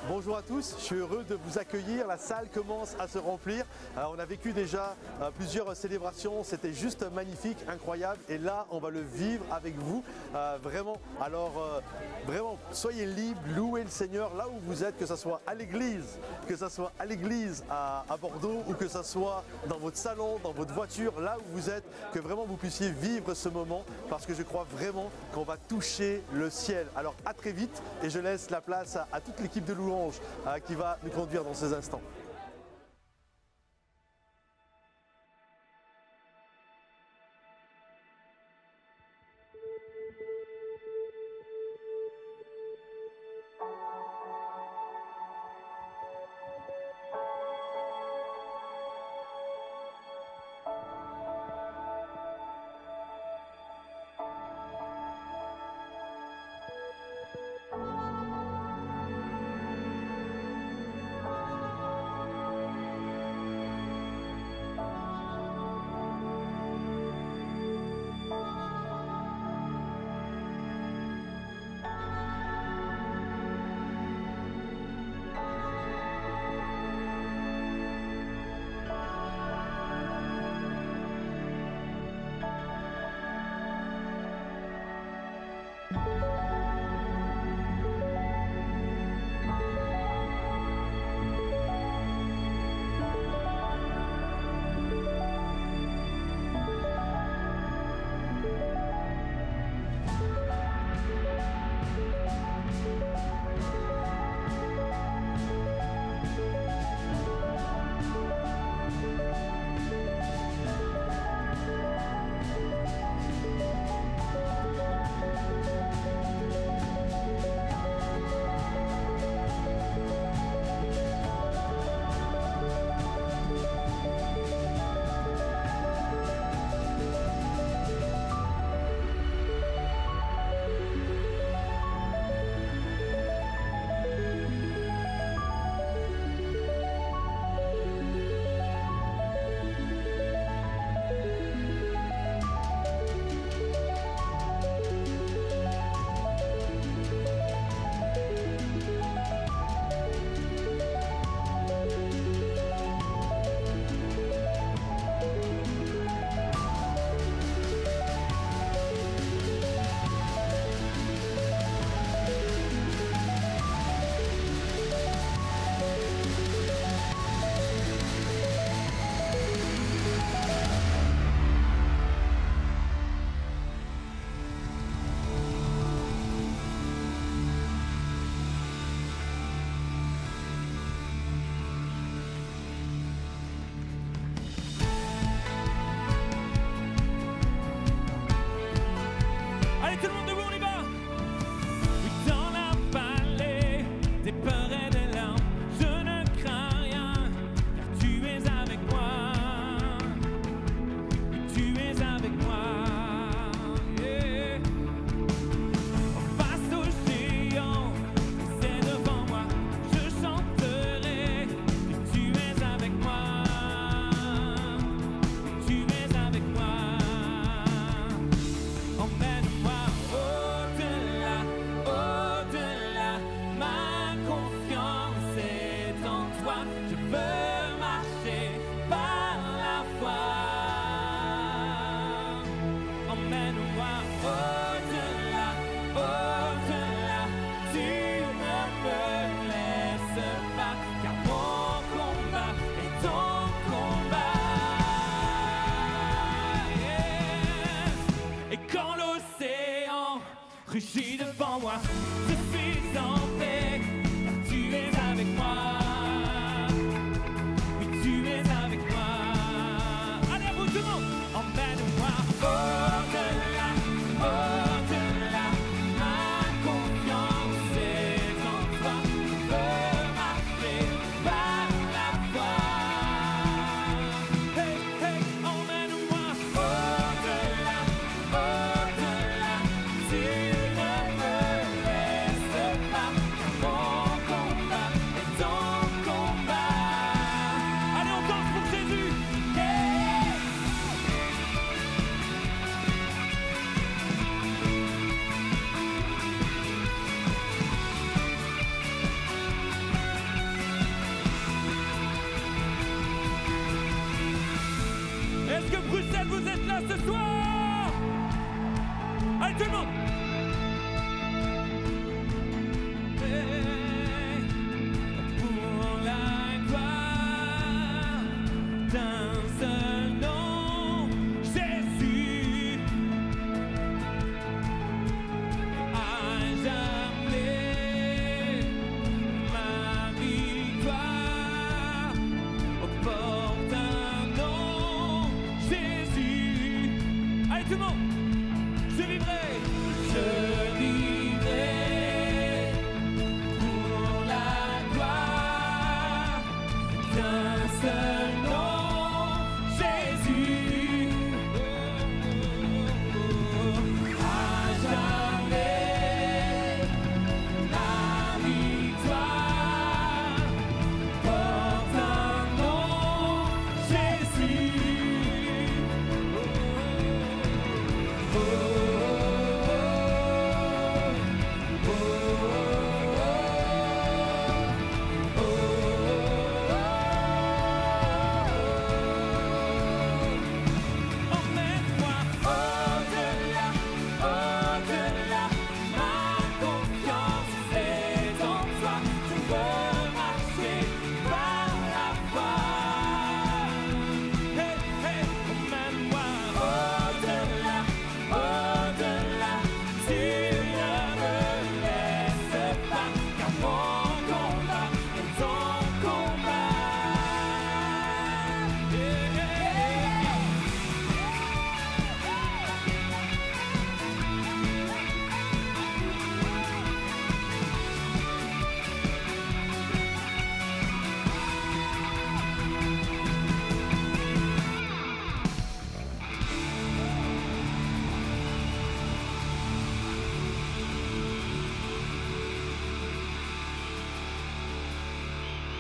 Bonjour à tous, je suis heureux de vous accueillir. La salle commence à se remplir. On a vécu déjà plusieurs célébrations, c'était juste magnifique, incroyable. Et là, on va le vivre avec vous, vraiment. Alors, vraiment, soyez libres, louez le Seigneur là où vous êtes, que ce soit à l'église, à Bordeaux, ou que ce soit dans votre salon, dans votre voiture, là où vous êtes, que vraiment vous puissiez vivre ce moment, parce que je crois vraiment qu'on va toucher le ciel. Alors à très vite, et je laisse la place à toute l'équipe de louange qui va nous conduire dans ces instants.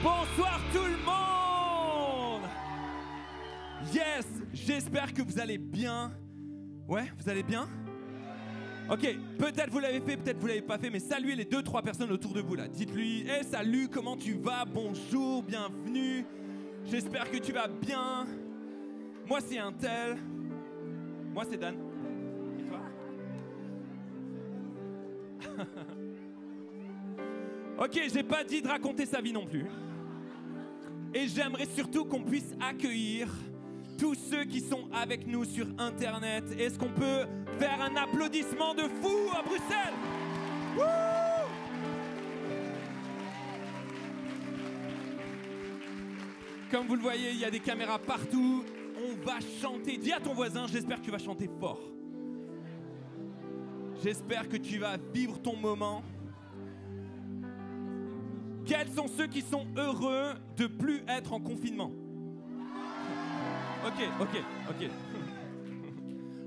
Bonsoir tout le monde. Yes, j'espère que vous allez bien. Ouais, vous allez bien? Ok, peut-être vous l'avez fait, peut-être vous l'avez pas fait, mais saluez les 2-3 personnes autour de vous là. Dites-lui, hey, salut, comment tu vas? Bonjour, bienvenue. J'espère que tu vas bien. Moi c'est un tel. Moi c'est Dan. Et toi? Ok, j'ai pas dit de raconter sa vie non plus. Et j'aimerais surtout qu'on puisse accueillir tous ceux qui sont avec nous sur Internet. Est-ce qu'on peut faire un applaudissement de fou à Bruxelles? Wouh! Comme vous le voyez, il y a des caméras partout. On va chanter. Dis à ton voisin, j'espère que tu vas chanter fort. J'espère que tu vas vivre ton moment. Quels sont ceux qui sont heureux de plus être en confinement? Ok.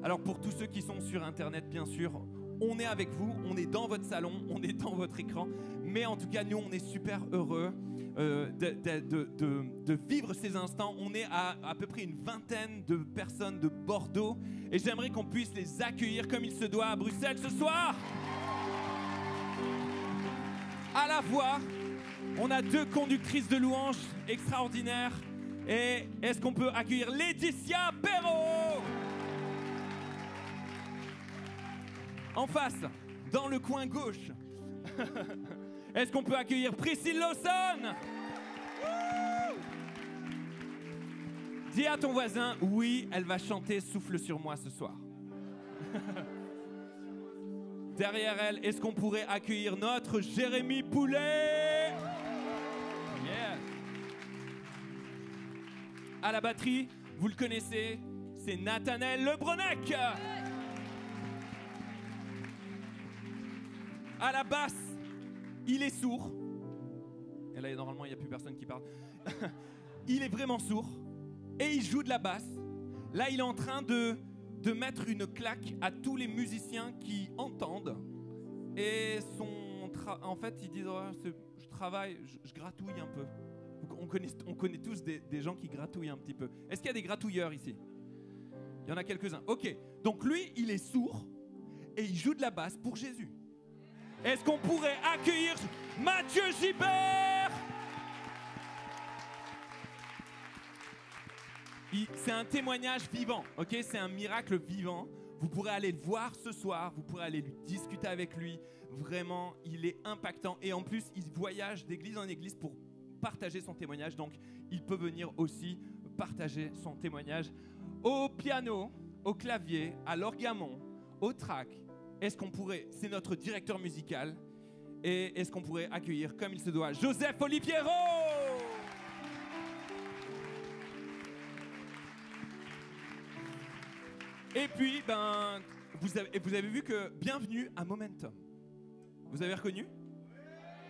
Alors pour tous ceux qui sont sur Internet, bien sûr, on est avec vous, on est dans votre salon, on est dans votre écran. Mais en tout cas, nous, on est super heureux de vivre ces instants. On est à peu près une vingtaine de personnes de Bordeaux. Et j'aimerais qu'on puisse les accueillir comme il se doit à Bruxelles ce soir. À la voix, on a 2 conductrices de louanges extraordinaires. Et est-ce qu'on peut accueillir Laetitia Perrault? En face, dans le coin gauche. Est-ce qu'on peut accueillir Priscille Lawson? Dis à ton voisin, oui, elle va chanter Souffle sur moi ce soir. Derrière elle, est-ce qu'on pourrait accueillir notre Jérémy Poulet? Yeah. À la batterie, vous le connaissez, c'est Nathanaël Lebronec. À la basse, il est sourd. Et là, normalement, il n'y a plus personne qui parle. Il est vraiment sourd. Et il joue de la basse. Là, il est en train de mettre une claque à tous les musiciens qui entendent. Et en fait, ils disent, oh, je travaille, je gratouille un peu. On connaît tous des gens qui gratouillent un petit peu. Est-ce qu'il y a des gratouilleurs ici? Il y en a quelques-uns. Ok, donc lui, il est sourd et il joue de la basse pour Jésus. Est-ce qu'on pourrait accueillir Mathieu Gibert? C'est un témoignage vivant, ok? C'est un miracle vivant. Vous pourrez aller le voir ce soir, vous pourrez aller lui discuter avec lui. Vraiment, il est impactant. Et en plus, il voyage d'église en église pour partager son témoignage. Donc, il peut venir aussi partager son témoignage au piano, au clavier, à l'orgamon, au track. Est-ce qu'on pourrait, c'est notre directeur musical, et est-ce qu'on pourrait accueillir comme il se doit Joseph Oliviero? Et puis, vous avez vu que bienvenue à Momentum. Vous avez reconnu?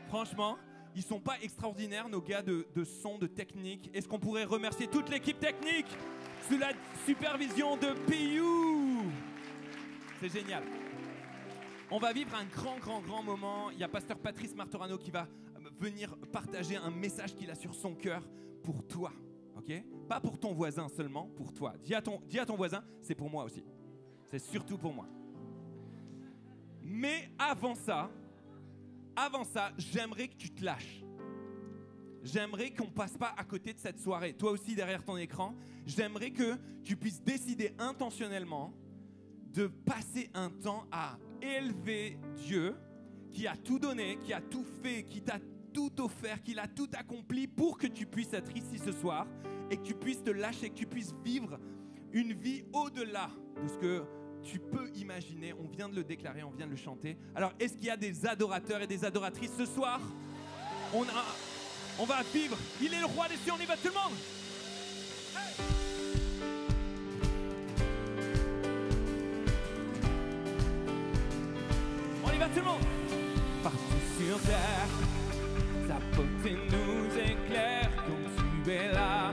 Franchement, ils sont pas extraordinaires, nos gars de son, de technique. Est-ce qu'on pourrait remercier toute l'équipe technique sous la supervision de Piu? C'est génial. On va vivre un grand moment. Il y a pasteur Patrice Martorano qui va venir partager un message qu'il a sur son cœur pour toi. Ok? Pas pour ton voisin seulement, pour toi. Dis à ton voisin, c'est pour moi aussi. C'est surtout pour moi. Mais avant ça, j'aimerais que tu te lâches. J'aimerais qu'on passe pas à côté de cette soirée. Toi aussi derrière ton écran, j'aimerais que tu puisses décider intentionnellement de passer un temps à élever Dieu qui a tout donné, qui a tout fait, qui t'a tout offert, qui l'a tout accompli pour que tu puisses être ici ce soir et que tu puisses te lâcher, que tu puisses vivre une vie au-delà de ce que tu peux imaginer. On vient de le déclarer, on vient de le chanter. Alors, est-ce qu'il y a des adorateurs et des adoratrices ce soir? On va vivre. Il est le roi des cieux, on y va tout le monde. Hey! On y va tout le monde. Partout sur terre, sa beauté nous éclaire comme tu es là.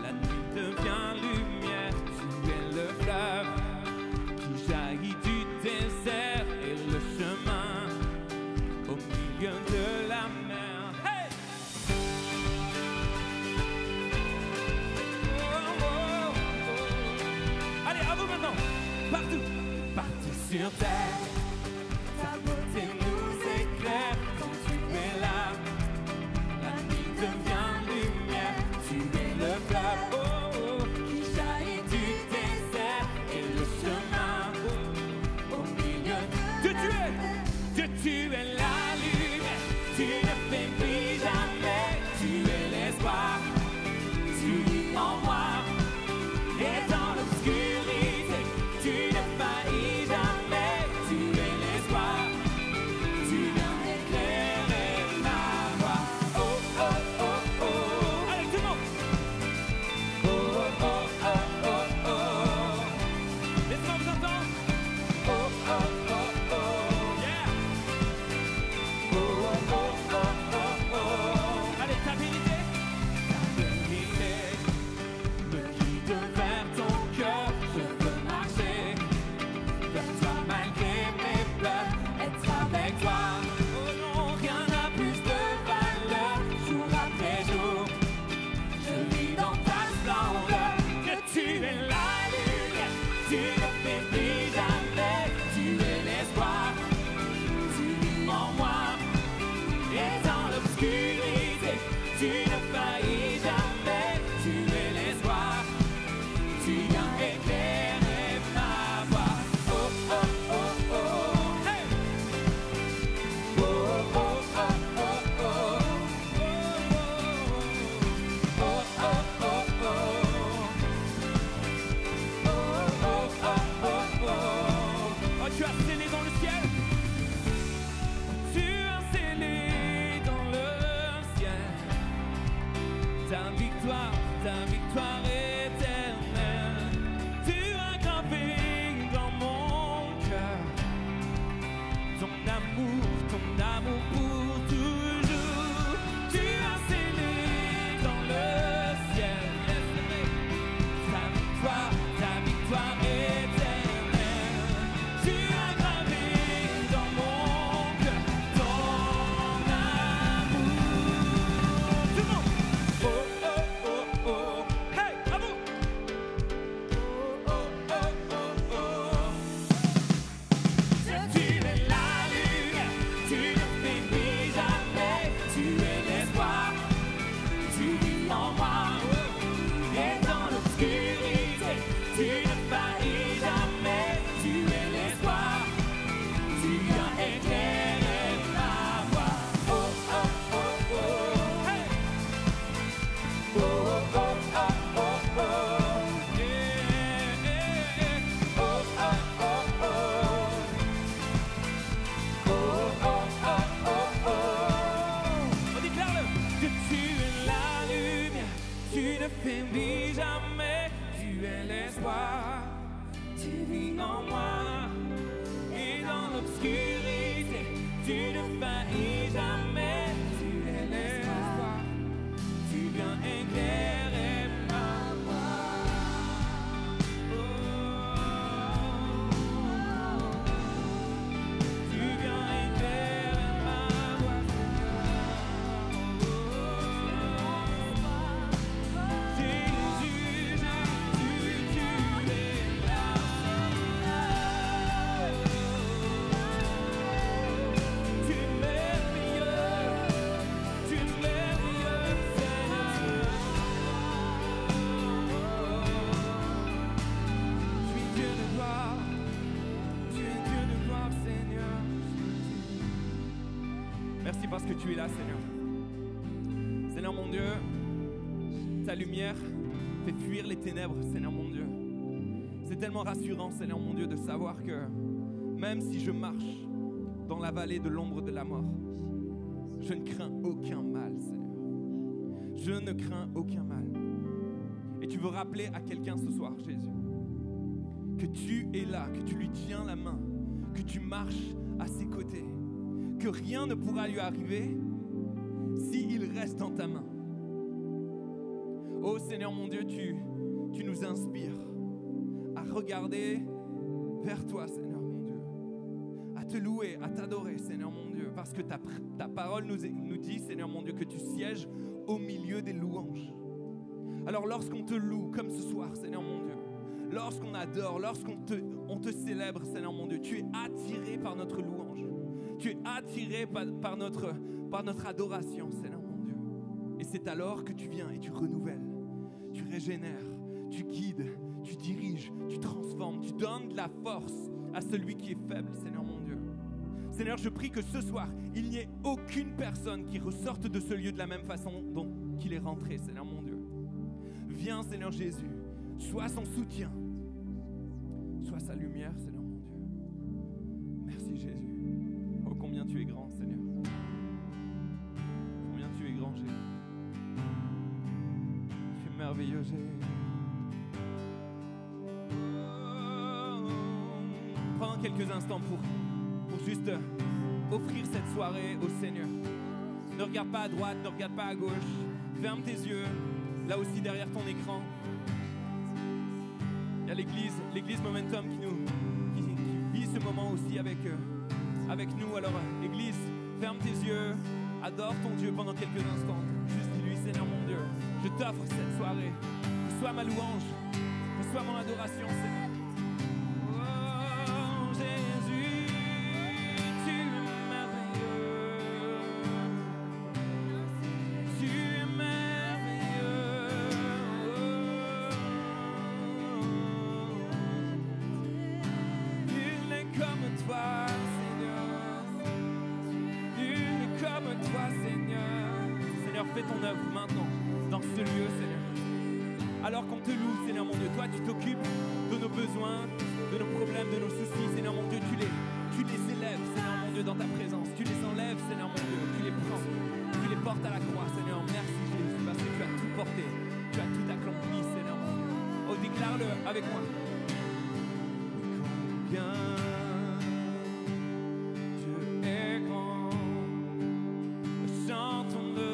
La nuit devient lumière, tu es le fleuve qui jaillit du désert et le chemin au milieu de la mer. Hey! sur terre. Ta beauté nous éclaire quand tu es là. La nuit devient lumière, tu es le fleuve qui jaillit du désert et le chemin au milieu de tu es la lumière, tu ne faiblis jamais, tu es l'espoir, tu vis en moi. Et dans l'obscurité, tu ne faillis jamais, tu es l'espoir, tu viens éclairer ma voie. Oh, oh, oh, oh. Allez, tout le monde. Oh, oh, oh, oh, oh, oh. Laisse-moi vous entendre. Oh, oh, oh, oh. Yeah. Oh, oh, oh, oh, oh. Allez, ta vérité. Ta vérité me guide vers ton cœur. Je veux marcher vers toi malgré mes peurs. Être avec toi. Oh non, rien n'a plus de valeur. Jour après jour, je vis dans ta splendeur. Que tu es la lumière, tu ne faiblis jamais. Tu es l'espoir, tu vis en moi. Et dans l'obscurité, tu ne faillis jamais. Tu es l'espoir, tu viens éclairer ma voie. Oh, oh, oh, oh, hey! Oh, oh, oh, oh, oh, oh, oh, oh, oh, oh. Oh, tu as scellé dans le ciel. Tu as scellé dans le ciel ta victoire éternelle. Tu as gravé dans mon cœur ton amour pour toujours. Tu as scellé dans le ciel ta victoire éternelle. Tu as gravé dans mon cœur ton amour. Tout le monde. Oh, oh, oh, oh. Hey, à vous. Oh, oh, oh, oh, oh. Tu es la lumière, tu ne faiblis jamais. Tu es l'espoir, tu vis en moi. Et dans l'obscurité, tu ne faillis jamais. Tu es l'espoir, tu viens éclairer ma voie. Oh, oh, oh, oh. Hey! Oh, oh, oh, oh, oh. Yeah, yeah, yeah. Oh, oh, oh, oh. Oh, oh, oh, oh, oh. On déclare-le. Que tu es la lumière, tu ne faiblis jamais. Tu es l'espoir, tu vis en moi. Et dans l'obscurité, tu ne faillis jamais. Tu es l'espoir, tu viens éclairer ma voie. Oh, tu viens éclairer ma voie. Jésus, tu es là. Tu es merveilleux, Seigneur. Je suis Dieu de gloire, tu es Dieu de gloire, Seigneur. Merci parce que tu es là, Seigneur. Seigneur mon Dieu, ta lumière fait fuir les ténèbres, Seigneur mon Dieu. C'est tellement rassurant, Seigneur mon Dieu, de savoir que même si je marche dans la vallée de l'ombre de la mort, je ne crains aucun mal, Seigneur. Je ne crains aucun mal. Et tu veux rappeler à quelqu'un ce soir, Jésus, que tu es là, que tu lui tiens la main, que tu marches à ses côtés, que rien ne pourra lui arriver s'il reste dans ta main. Oh Seigneur mon Dieu, tu nous inspires à regarder vers toi, Seigneur mon Dieu, à te louer, à t'adorer, Seigneur mon Dieu, parce que ta parole nous dit, Seigneur mon Dieu, que tu sièges au milieu des louanges. Alors lorsqu'on te loue, comme ce soir, Seigneur mon Dieu, lorsqu'on adore, on te célèbre, Seigneur mon Dieu, tu es attiré par notre louange. Tu es attiré par notre adoration, Seigneur mon Dieu. Et c'est alors que tu viens et tu renouvelles, tu régénères, tu guides, tu diriges, tu transformes, tu donnes de la force à celui qui est faible, Seigneur mon Dieu. Seigneur, je prie que ce soir, il n'y ait aucune personne qui ressorte de ce lieu de la même façon dont qu'il est rentré, Seigneur mon Dieu. Viens, Seigneur Jésus, sois son soutien, sois sa lumière, Seigneur mon Dieu. Merci Jésus. Oh, combien tu es grand, Seigneur. Combien tu es grand, Jésus. Tu es merveilleux, Jésus. Prends quelques instants pour juste offrir cette soirée au Seigneur. Ne regarde pas à droite, ne regarde pas à gauche. Ferme tes yeux, là aussi derrière ton écran. Il y a l'église Momentum qui vit ce moment aussi avec nous. Alors, Église, ferme tes yeux, adore ton Dieu pendant quelques instants. Juste dis-lui, Seigneur mon Dieu, je t'offre cette soirée. Reçois ma louange, reçois mon adoration, Seigneur. Fais ton œuvre maintenant dans ce lieu, Seigneur. Alors qu'on te loue, Seigneur mon Dieu, toi tu t'occupes de nos besoins, de nos problèmes, de nos soucis, Seigneur mon Dieu, tu les élèves, Seigneur mon Dieu, dans ta présence. Tu les enlèves, Seigneur mon Dieu, tu les prends, tu les portes à la croix, Seigneur. Merci Jésus, parce que tu as tout porté, tu as tout accompli, Seigneur mon Dieu. Oh, déclare-le avec moi. Combien Dieu est grand, chantons de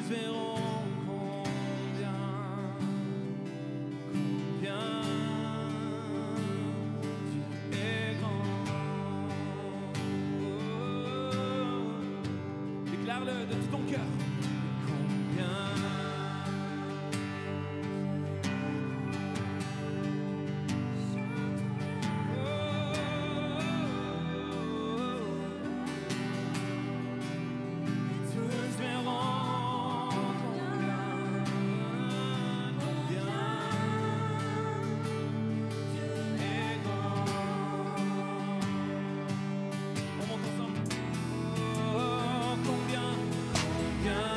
verront combien tu es grand. Déclare-le de tout ton cœur. Combien combien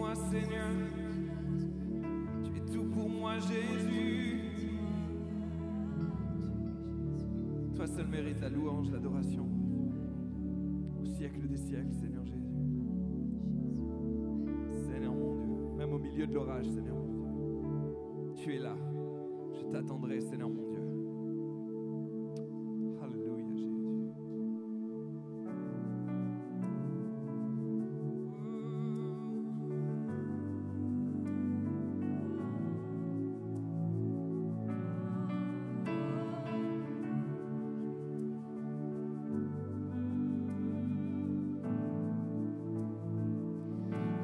toi, Seigneur. Tu es tout pour moi, Jésus. Toi seul mérite la louange, l'adoration. Au siècle des siècles, Seigneur Jésus. Seigneur mon Dieu, même au milieu de l'orage, Seigneur mon Dieu. Tu es là. Je t'attendrai, Seigneur mon Dieu. Alléluia, Jésus.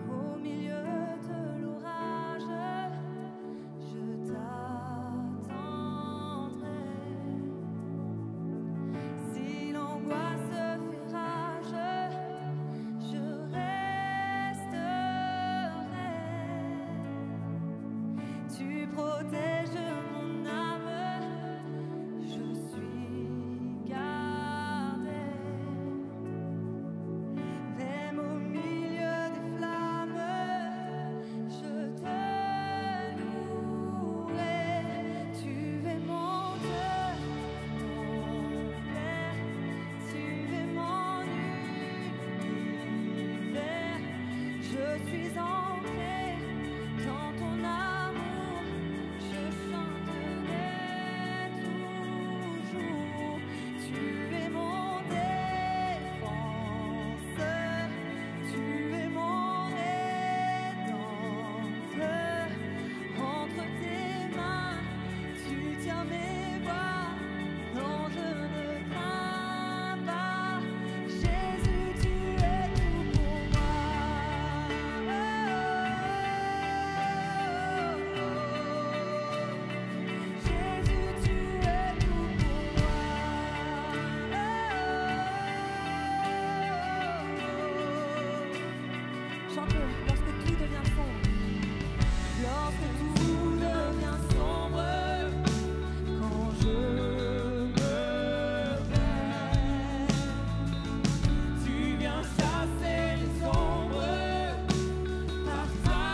Au milieu de l'orage, je t'attendrai. Si l'angoisse fait rage, je resterai. Tu protèges mon âme, je suis gardé. Même au milieu des flammes, je te louerai. Tu es mon Dieu, mon Père, tu es mon univers. Je suis ancré dans ton amour, je chanterai toujours. Tu es mon défenseur, tu es mon rédempteur. Entre tes mains, tu tiens mes bras. Non, je ne crains pas. Jésus, tu es tout pour moi. Jésus, tu es tout pour moi. Chante-le lorsque tout devient sombre. Lorsque tout devient sombre, quand je me perds, tu viens chasser les ombres par ta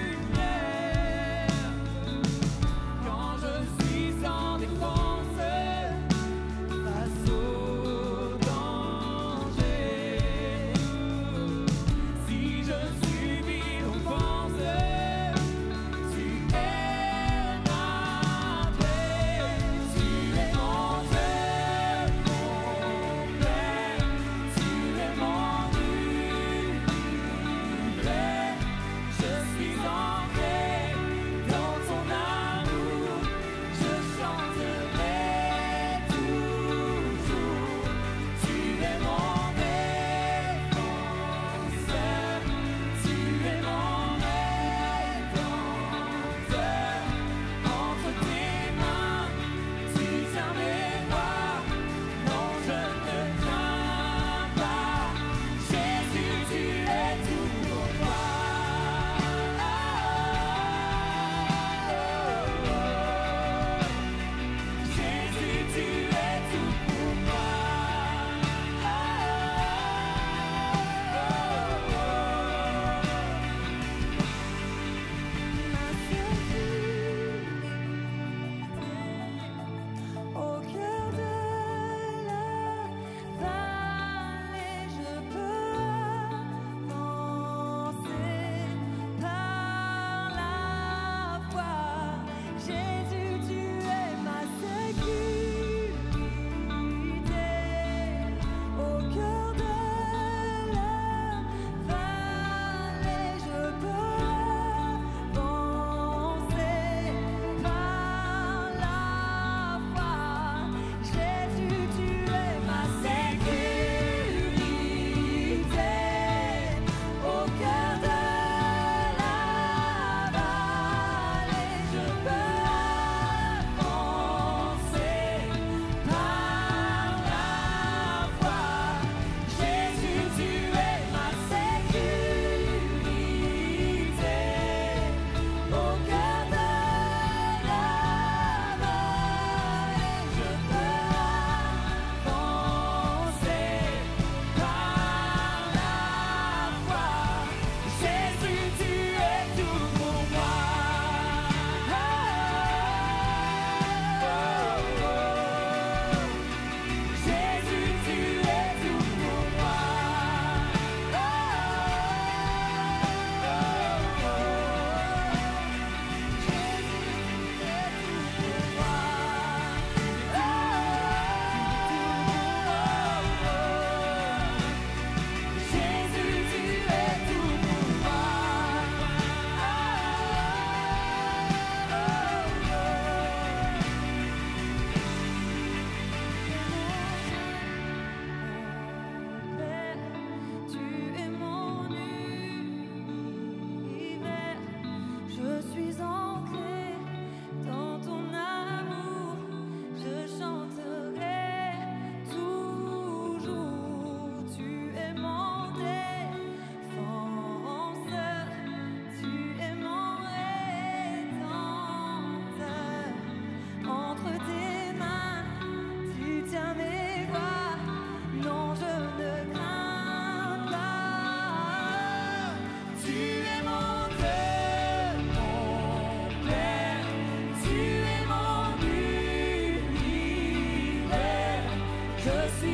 lumière. Quand je suis sans défense face au danger,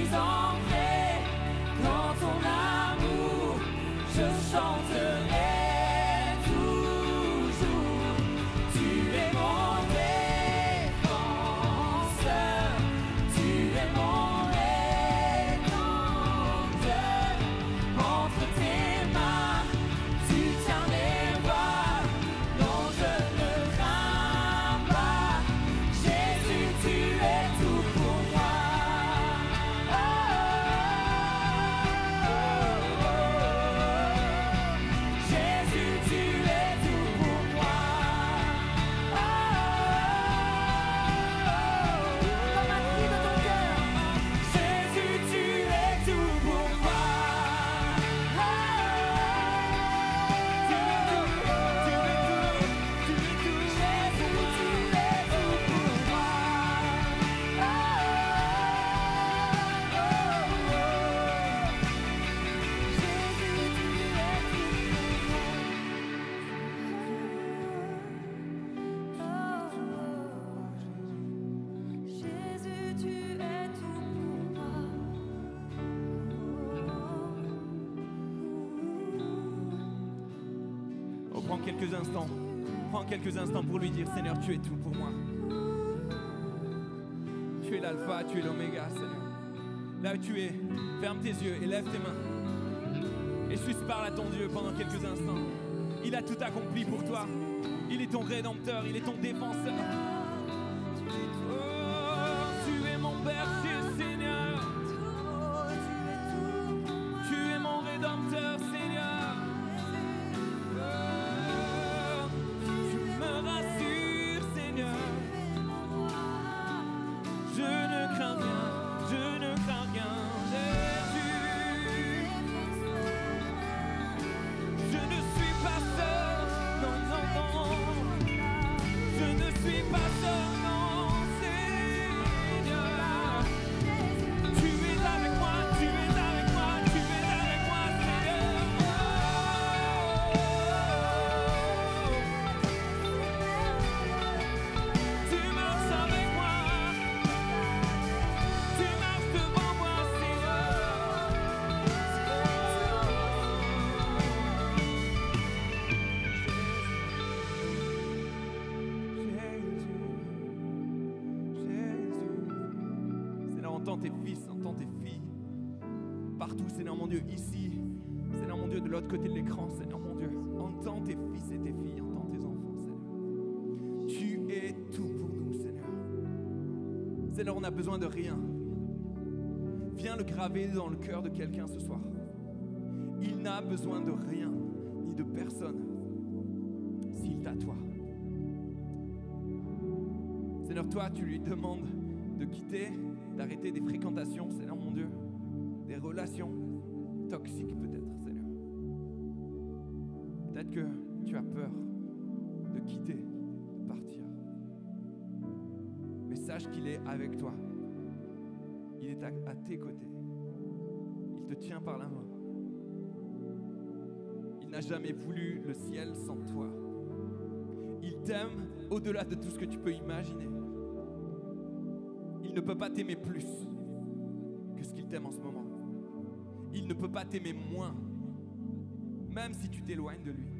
suis ancré dans ton amour, je chanterai toujours. Tu es mon défenseur, tu es mon rédempteur. Entre tes mains, tu tiens mes voies. Non, je ne crains pas. Jésus, tu es tout pour moi. Jésus, tu es tout pour moi. Comme un cri de ton cœur. Jésus, tu es tout pour moi. Jésus, tu es tout pour moi. Oh, prends quelques instants. Prends quelques instants pour lui dire, Seigneur, tu es tout pour moi. Tu es l'alpha, tu es l'oméga, Seigneur. Là où tu es, ferme tes yeux et lève tes mains. Et juste parle à ton Dieu pendant quelques instants. Il a tout accompli pour toi. Il est ton rédempteur, il est ton défenseur. Oh, tu es mon berger, Seigneur. Tu es mon rédempteur, Seigneur. Oh, tu me rassures, Seigneur. Je ne crains rien, je ne crains rien, Jésus. Je ne suis pas seul, non, non, non. Je ne suis pas seul, non, Seigneur. Tu es avec moi, tu es avec moi, tu es avec moi, Seigneur. Tu marches avec moi, tu marches devant moi, Seigneur. Seigneur, entends tes fils, entends tes filles. Partout, Seigneur mon Dieu, ici. Seigneur mon Dieu, de l'autre côté de l'écran, Seigneur mon Dieu. Entends tes fils et tes filles, entends tes enfants, Seigneur. Tu es tout pour nous, Seigneur. Seigneur, on n'a besoin de rien. Viens le graver dans le cœur de quelqu'un ce soir. Il n'a besoin de rien, ni de personne, s'il t'a toi. Seigneur, toi, tu lui demandes de quitter, d'arrêter des fréquentations, Seigneur mon Dieu, des relations toxiques peut-être, Seigneur. Peut-être que tu as peur de quitter, de partir. Mais sache qu'il est avec toi. Il est à tes côtés. Il te tient par la main. Il n'a jamais voulu le ciel sans toi. Il t'aime au-delà de tout ce que tu peux imaginer. Il ne peut pas t'aimer plus que ce qu'il t'aime en ce moment. Il ne peut pas t'aimer moins, même si tu t'éloignes de lui.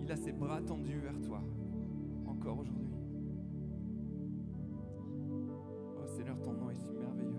Il a ses bras tendus vers toi, encore aujourd'hui. Oh Seigneur, ton nom est si merveilleux.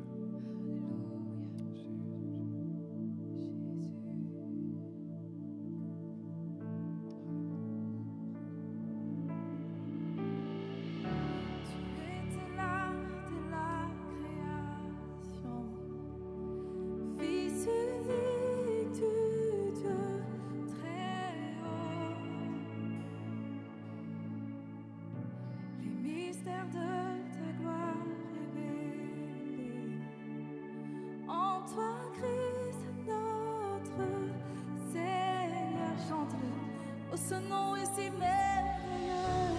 Ce nom est si merveilleux,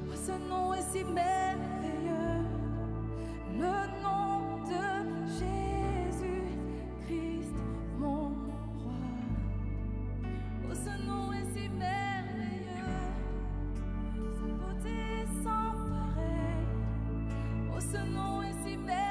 oh, ce nom est si merveilleux, le nom de Jésus-Christ, mon roi. Oh, ce nom est si merveilleux, sa beauté sans pareil. Oh, ce nom est si merveilleux.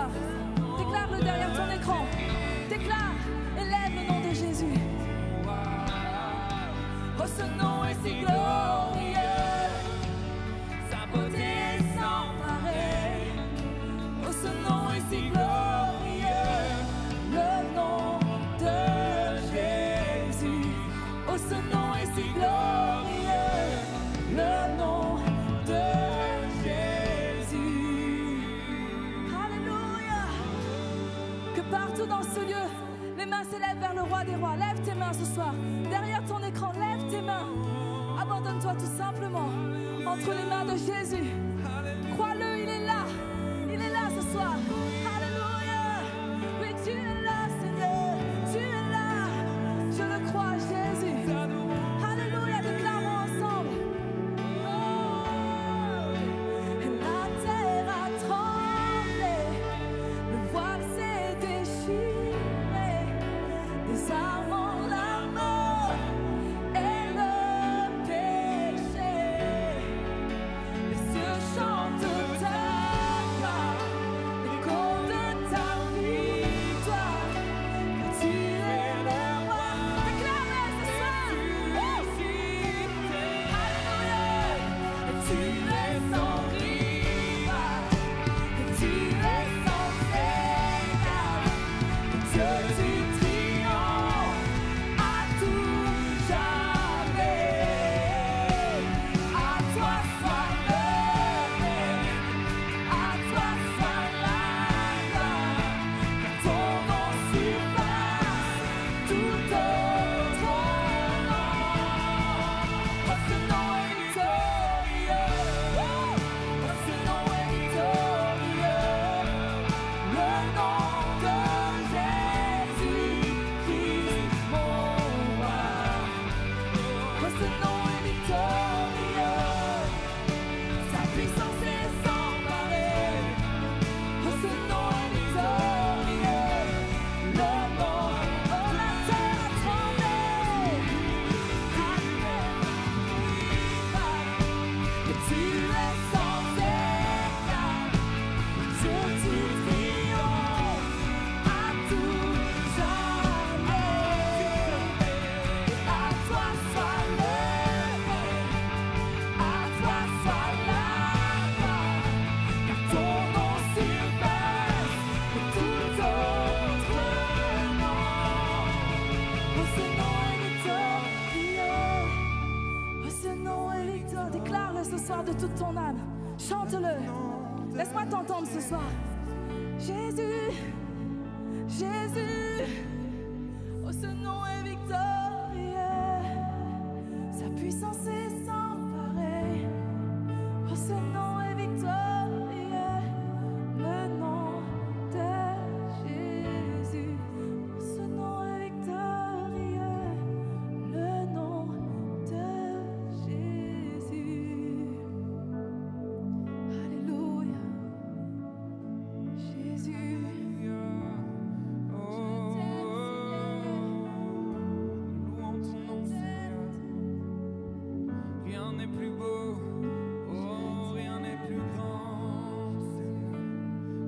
soir. Déclare-le derrière ton écran. Déclare et lève le nom de Jésus. Oh, ce nom est si glorieux, sa beauté est sans pareil. Oh, ce nom est si glorieux, le nom de Jésus. Oh, ce nom est si glorieux, le nom de Jésus. Alléluia. Que partout dans ce lieu, les mains s'élèvent vers le roi des rois. Lève tes mains ce soir. Derrière ton écran, lève tes mains. Abandonne-toi tout simplement entre les mains de Jésus. Crois-le, il est là. Il est là ce soir. Alléluia. Oui, tu es là, Seigneur. Tu es là. Je le crois, Jésus. Alléluia. Déclarons ensemble. Oh. Et la terre a tremblé. Le voile s'est déchiré. Désarmant la mort et le péché. Les cieux chantent ta gloire, l'écho de ta victoire. Car tu es le roi. Déclare-le ce soir. Alléluia. Et tu es sans rival, et tu es sans égal. Dieu, tu triomphes à tout jamais. À toi soit le règne, à toi soit la gloire, car ton nom surpasse tout autre nom. Oh, ce nom est victorieux. Oh, ce nom est victorieux. Le nom de Jésus-Christ, mon roi. Oh, ce nom est victorieux. Sa puissance est sans pareil. Oh, ce nom est victorieux. Le nom, oh, la terre a tremblé. Et tu es sans égal. Dieu, tu triomphes à tout jamais. À toi soit le règne, à toi soit la gloire, car ton nom surpasse tout autre nom. Oh, ce nom est victorieux. Oh, ce nom est victorieux. Déclare-le ce soir de toute ton âme. Chante-le. Laisse-moi t'entendre ce soir. Jésus, Jésus. Oh, ce nom est victorieux. Sa puissance est sans pareil. Oh, ce nom est victorieux. Le nom de Jésus. Oh, ce nom est victorieux. Le nom de Jésus. Alléluia. Jésus. Louons ton nom, Seigneur. Rien n'est plus beau, oh, rien n'est plus grand, Seigneur,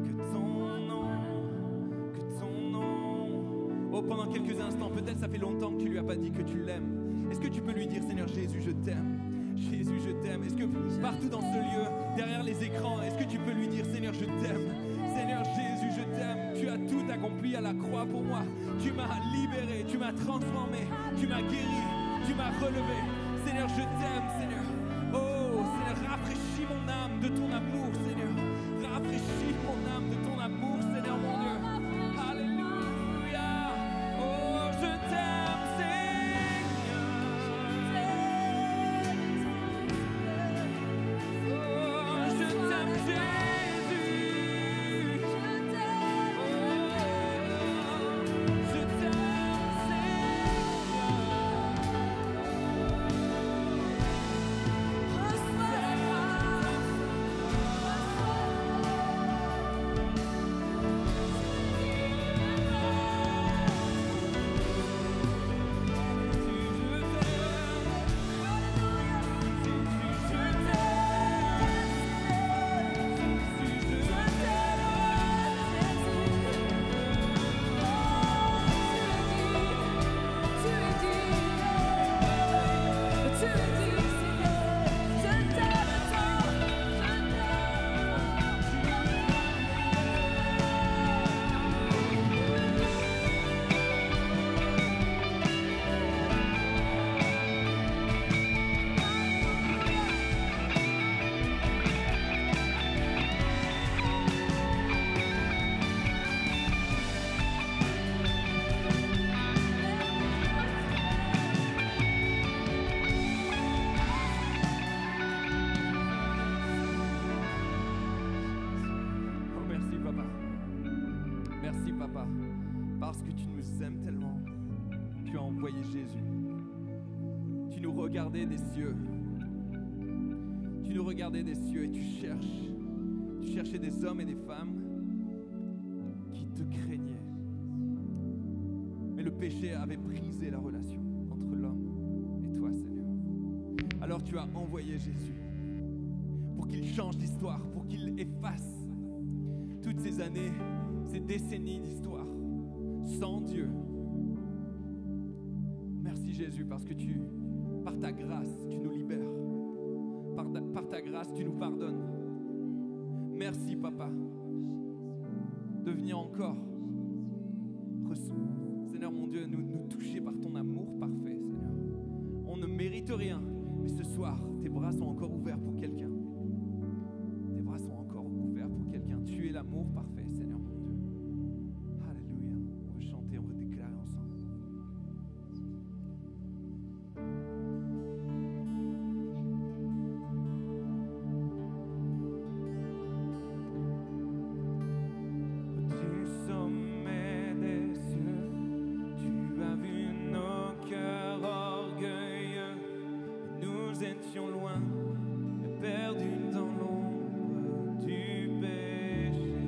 que ton nom, que ton nom. Oh, pendant quelques instants, peut-être ça fait longtemps que tu lui as pas dit que tu l'aimes. Est-ce que tu peux lui dire, Seigneur Jésus, je t'aime. Jésus, je t'aime. Est-ce que partout dans ce lieu, derrière les écrans, est-ce que tu peux lui dire, Seigneur, je t'aime. Seigneur Jésus, je t'aime. Tu as tout accompli à la croix pour moi. Tu m'as libéré, tu m'as transformé, tu m'as guéri, tu m'as relevé. Seigneur, je t'aime, Seigneur. Oh, Seigneur, rafraîchis mon âme de ton amour, Seigneur. Rafraîchis mon âme de ton amour, Seigneur, mon Dieu. Alléluia. Oh, je t'aime, Seigneur. Oh, je t'aime, Jésus. Je t'aime, Seigneur. papa, parce que tu nous aimes tellement, tu as envoyé Jésus. Tu nous regardais des cieux. Tu nous regardais des cieux et tu cherchais des hommes et des femmes qui te craignaient. Mais le péché avait brisé la relation entre l'homme et toi, Seigneur. Alors tu as envoyé Jésus pour qu'il change l'histoire, pour qu'il efface toutes ces années, ces décennies d'histoire sans Dieu. Merci Jésus parce que par ta grâce, tu nous libères. Par ta grâce, tu nous pardonnes. Merci Papa de venir encore, Seigneur mon Dieu, nous toucher par ton amour parfait, Seigneur. On ne mérite rien, mais ce soir, tes bras sont encore ouverts pour quelqu'un. Tes bras sont encore ouverts pour quelqu'un. Tu es l'amour parfait, Seigneur mon Dieu. Alléluia. On veut chanter, on veut déclarer ensemble. Loin, perdus dans l'ombre du péché.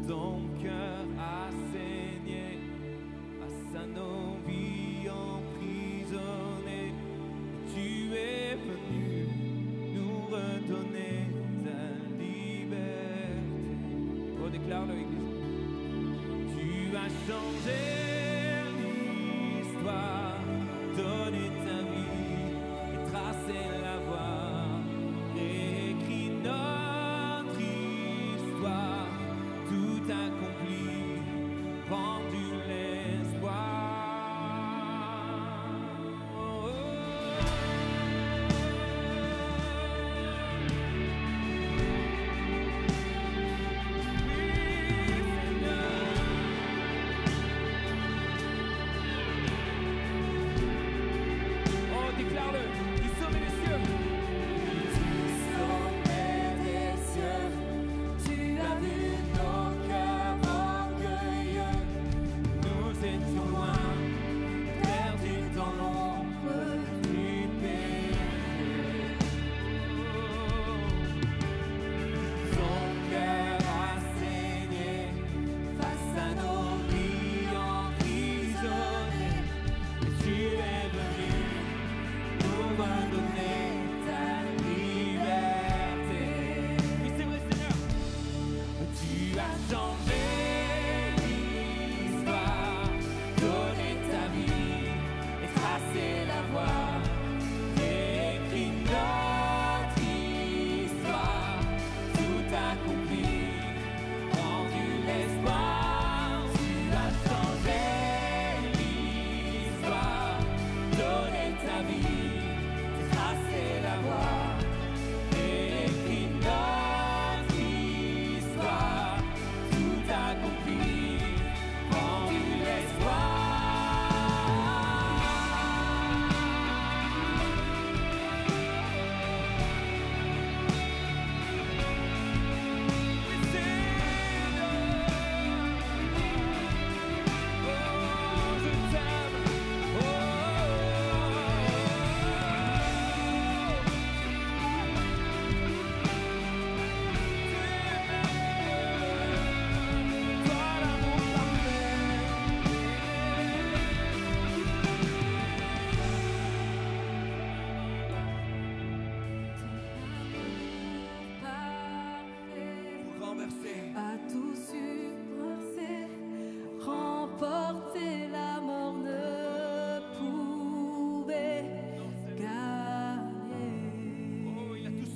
Ton cœur a saigné face à nos vies emprisonnées. Tu es venu nous redonner ta liberté. Oh, déclare-le, Église. Tu as changé l'histoire. Donner ta vie et tracer la voie, écrit notre histoire, tout accompli, rendu l'espoir. Oh, oh,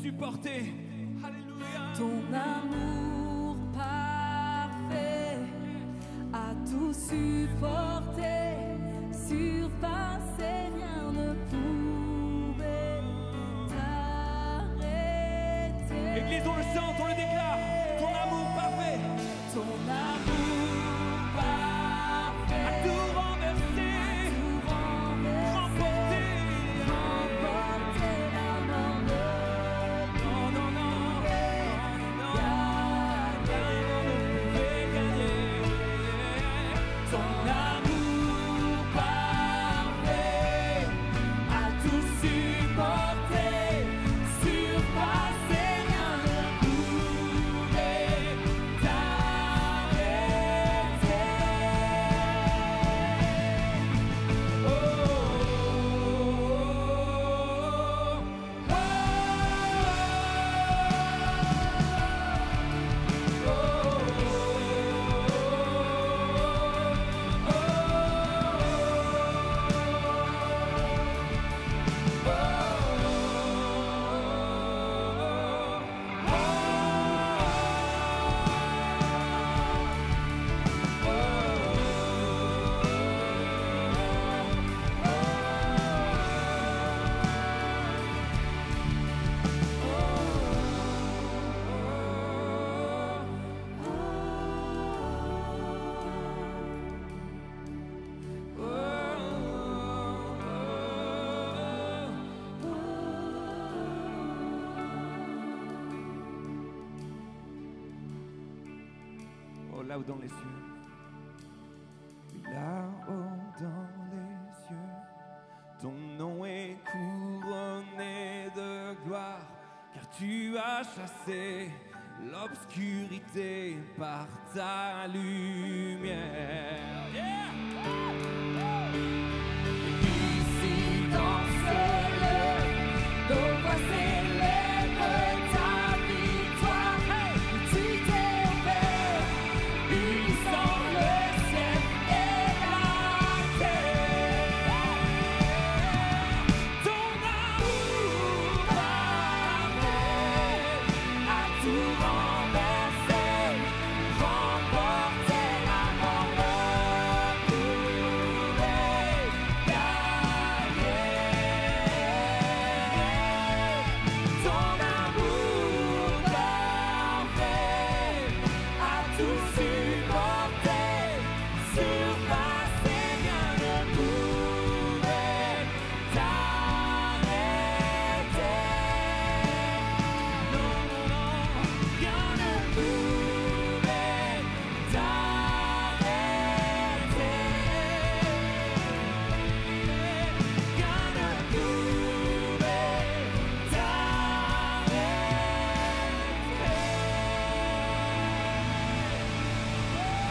supporter. Alléluia. Ton amour parfait a tout supporté, surpassé, rien ne pouvait t'arrêter. Église, on le chante, on le déclare. Ton amour parfait. Ton amour parfait A tout renversé. Remporté. remporté la mort ne Non, non, non. pouvait gagner. là-haut dans les cieux. Là-haut dans les cieux, ton nom est couronné de gloire, car tu as chassé l'obscurité par ta lumière. Yeah! Ici dans ce lieu, nos voix célèbrent ta victoire. Hey! Tu t'es ouvert, unissant le ciel et la terre. Ton amour parfait a tout renversé, remporté la mort, le prouvé, gagné. Ton amour parfait a tout supporté, surpassé, rien ne pouvait t'arrêter. Non, non, non, rien ne pouvait t'arrêter. Rien ne pouvait t'arrêter.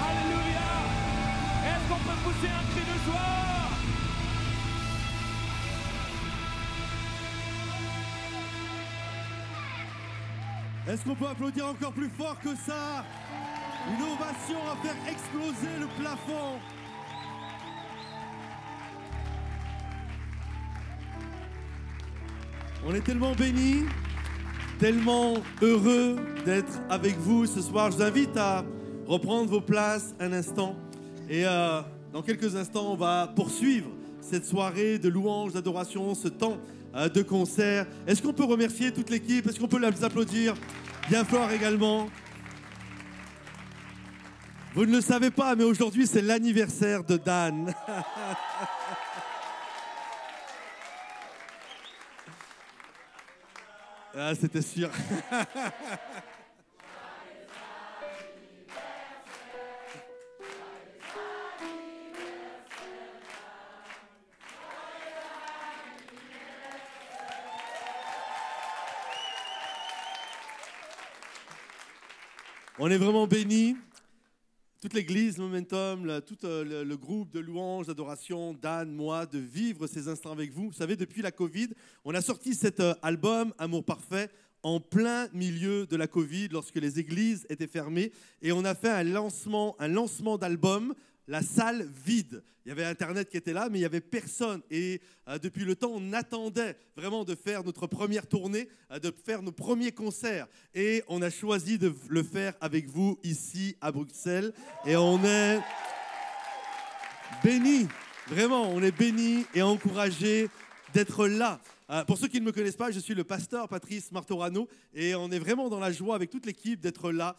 Alléluia! Est-ce qu'on peut pousser un cri de joie? Est-ce qu'on peut applaudir encore plus fort que ça? Une ovation à faire exploser le plafond. On est tellement bénis, tellement heureux d'être avec vous ce soir. Je vous invite à reprendre vos places un instant. Et dans quelques instants, on va poursuivre cette soirée de louange, d'adoration, ce temps de concert. Est-ce qu'on peut remercier toute l'équipe? Est-ce qu'on peut les applaudir bien fort également? Vous ne le savez pas, mais aujourd'hui, c'est l'anniversaire de Dan. Ah, c'était sûr. On est vraiment bénis. Toute l'église, Momentum, tout le groupe de louanges, d'adoration, Dan, moi, de vivre ces instants avec vous. Vous savez, depuis la Covid, on a sorti cet album, Amour Parfait, en plein milieu de la Covid, lorsque les églises étaient fermées. Et on a fait un lancement d'album, la salle vide. Il y avait Internet qui était là, mais il n'y avait personne. Et depuis le temps, on attendait vraiment de faire notre première tournée, de faire nos premiers concerts. Et on a choisi de le faire avec vous ici à Bruxelles. Et on est bénis, vraiment, on est bénis et encouragés d'être là. Pour ceux qui ne me connaissent pas, je suis le pasteur Patrice Martorano et on est vraiment dans la joie avec toute l'équipe d'être là,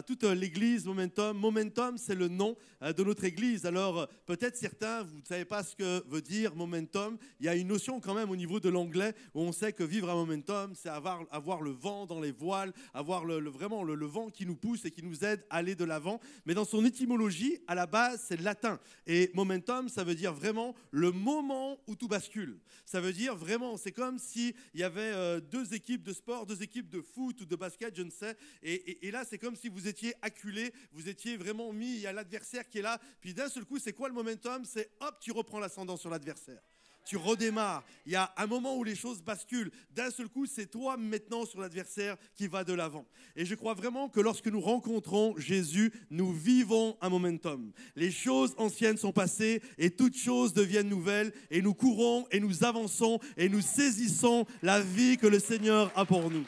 toute l'église Momentum. Momentum, c'est le nom de notre église. Alors peut-être certains, vous ne savez pas ce que veut dire Momentum. Il y a une notion quand même au niveau de l'anglais où on sait que vivre à Momentum, c'est avoir le vent dans les voiles, avoir vraiment le vent qui nous pousse et qui nous aide à aller de l'avant. Mais dans son étymologie, à la base, c'est latin. Et Momentum, ça veut dire vraiment le moment où tout bascule. Ça veut dire vraiment, c'est comme s'il y avait deux équipes de sport, deux équipes de foot ou de basket, je ne sais. Et là, c'est comme si vous étiez acculé, vous étiez vraiment mis, il y a l'adversaire qui est là. Puis d'un seul coup, c'est quoi le momentum? C'est hop, tu reprends l'ascendant sur l'adversaire. Tu redémarres. Il y a un moment où les choses basculent. D'un seul coup, c'est toi maintenant sur l'adversaire qui va de l'avant. Et je crois vraiment que lorsque nous rencontrons Jésus, nous vivons un momentum. Les choses anciennes sont passées et toutes choses deviennent nouvelles. Et nous courons et nous avançons et nous saisissons la vie que le Seigneur a pour nous.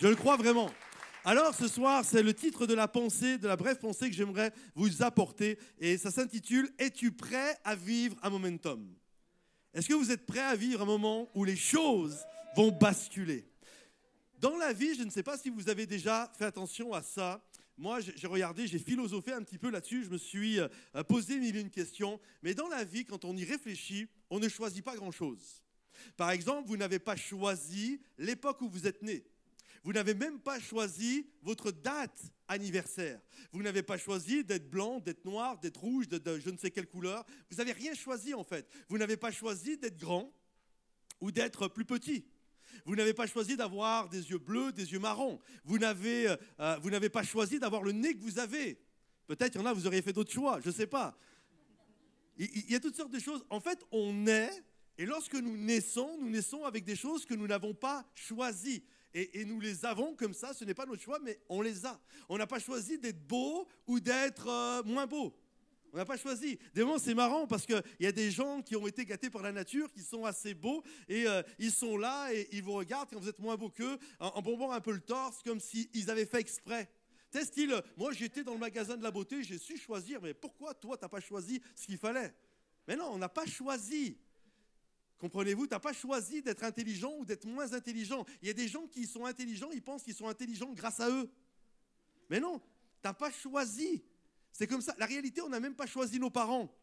Je le crois vraiment. Alors ce soir, c'est le titre de la pensée, de la brève pensée que j'aimerais vous apporter. Et ça s'intitule « Es-tu prêt à vivre un momentum ?» Est-ce que vous êtes prêts à vivre un moment où les choses vont basculer? Dans la vie, je ne sais pas si vous avez déjà fait attention à ça. Moi, j'ai regardé, j'ai philosophé un petit peu là-dessus. Je me suis posé mille et une questions. Mais dans la vie, quand on y réfléchit, on ne choisit pas grand-chose. Par exemple, vous n'avez pas choisi l'époque où vous êtes né. Vous n'avez même pas choisi votre date anniversaire. Vous n'avez pas choisi d'être blanc, d'être noir, d'être rouge, de je ne sais quelle couleur. Vous n'avez rien choisi en fait. Vous n'avez pas choisi d'être grand ou d'être plus petit. Vous n'avez pas choisi d'avoir des yeux bleus, des yeux marrons. Vous n'avez pas choisi d'avoir le nez que vous avez. Peut-être il y en a, vous auriez fait d'autres choix, je ne sais pas. Il y a toutes sortes de choses. En fait, on naît, et lorsque nous naissons avec des choses que nous n'avons pas choisies. Et nous les avons comme ça, ce n'est pas notre choix, mais on les a. On n'a pas choisi d'être beau ou d'être moins beau. On n'a pas choisi. Des moments, c'est marrant parce qu'il y a des gens qui ont été gâtés par la nature, qui sont assez beaux, et ils sont là et ils vous regardent quand vous êtes moins beau qu'eux, en bombant un peu le torse, comme s'ils avaient fait exprès. C'est style, moi j'étais dans le magasin de la beauté, j'ai su choisir, mais pourquoi toi, tu n'as pas choisi ce qu'il fallait? Mais non, on n'a pas choisi. Comprenez-vous, tu n'as pas choisi d'être intelligent ou d'être moins intelligent. Il y a des gens qui sont intelligents, ils pensent qu'ils sont intelligents grâce à eux. Mais non, tu n'as pas choisi. C'est comme ça. La réalité, on n'a même pas choisi nos parents.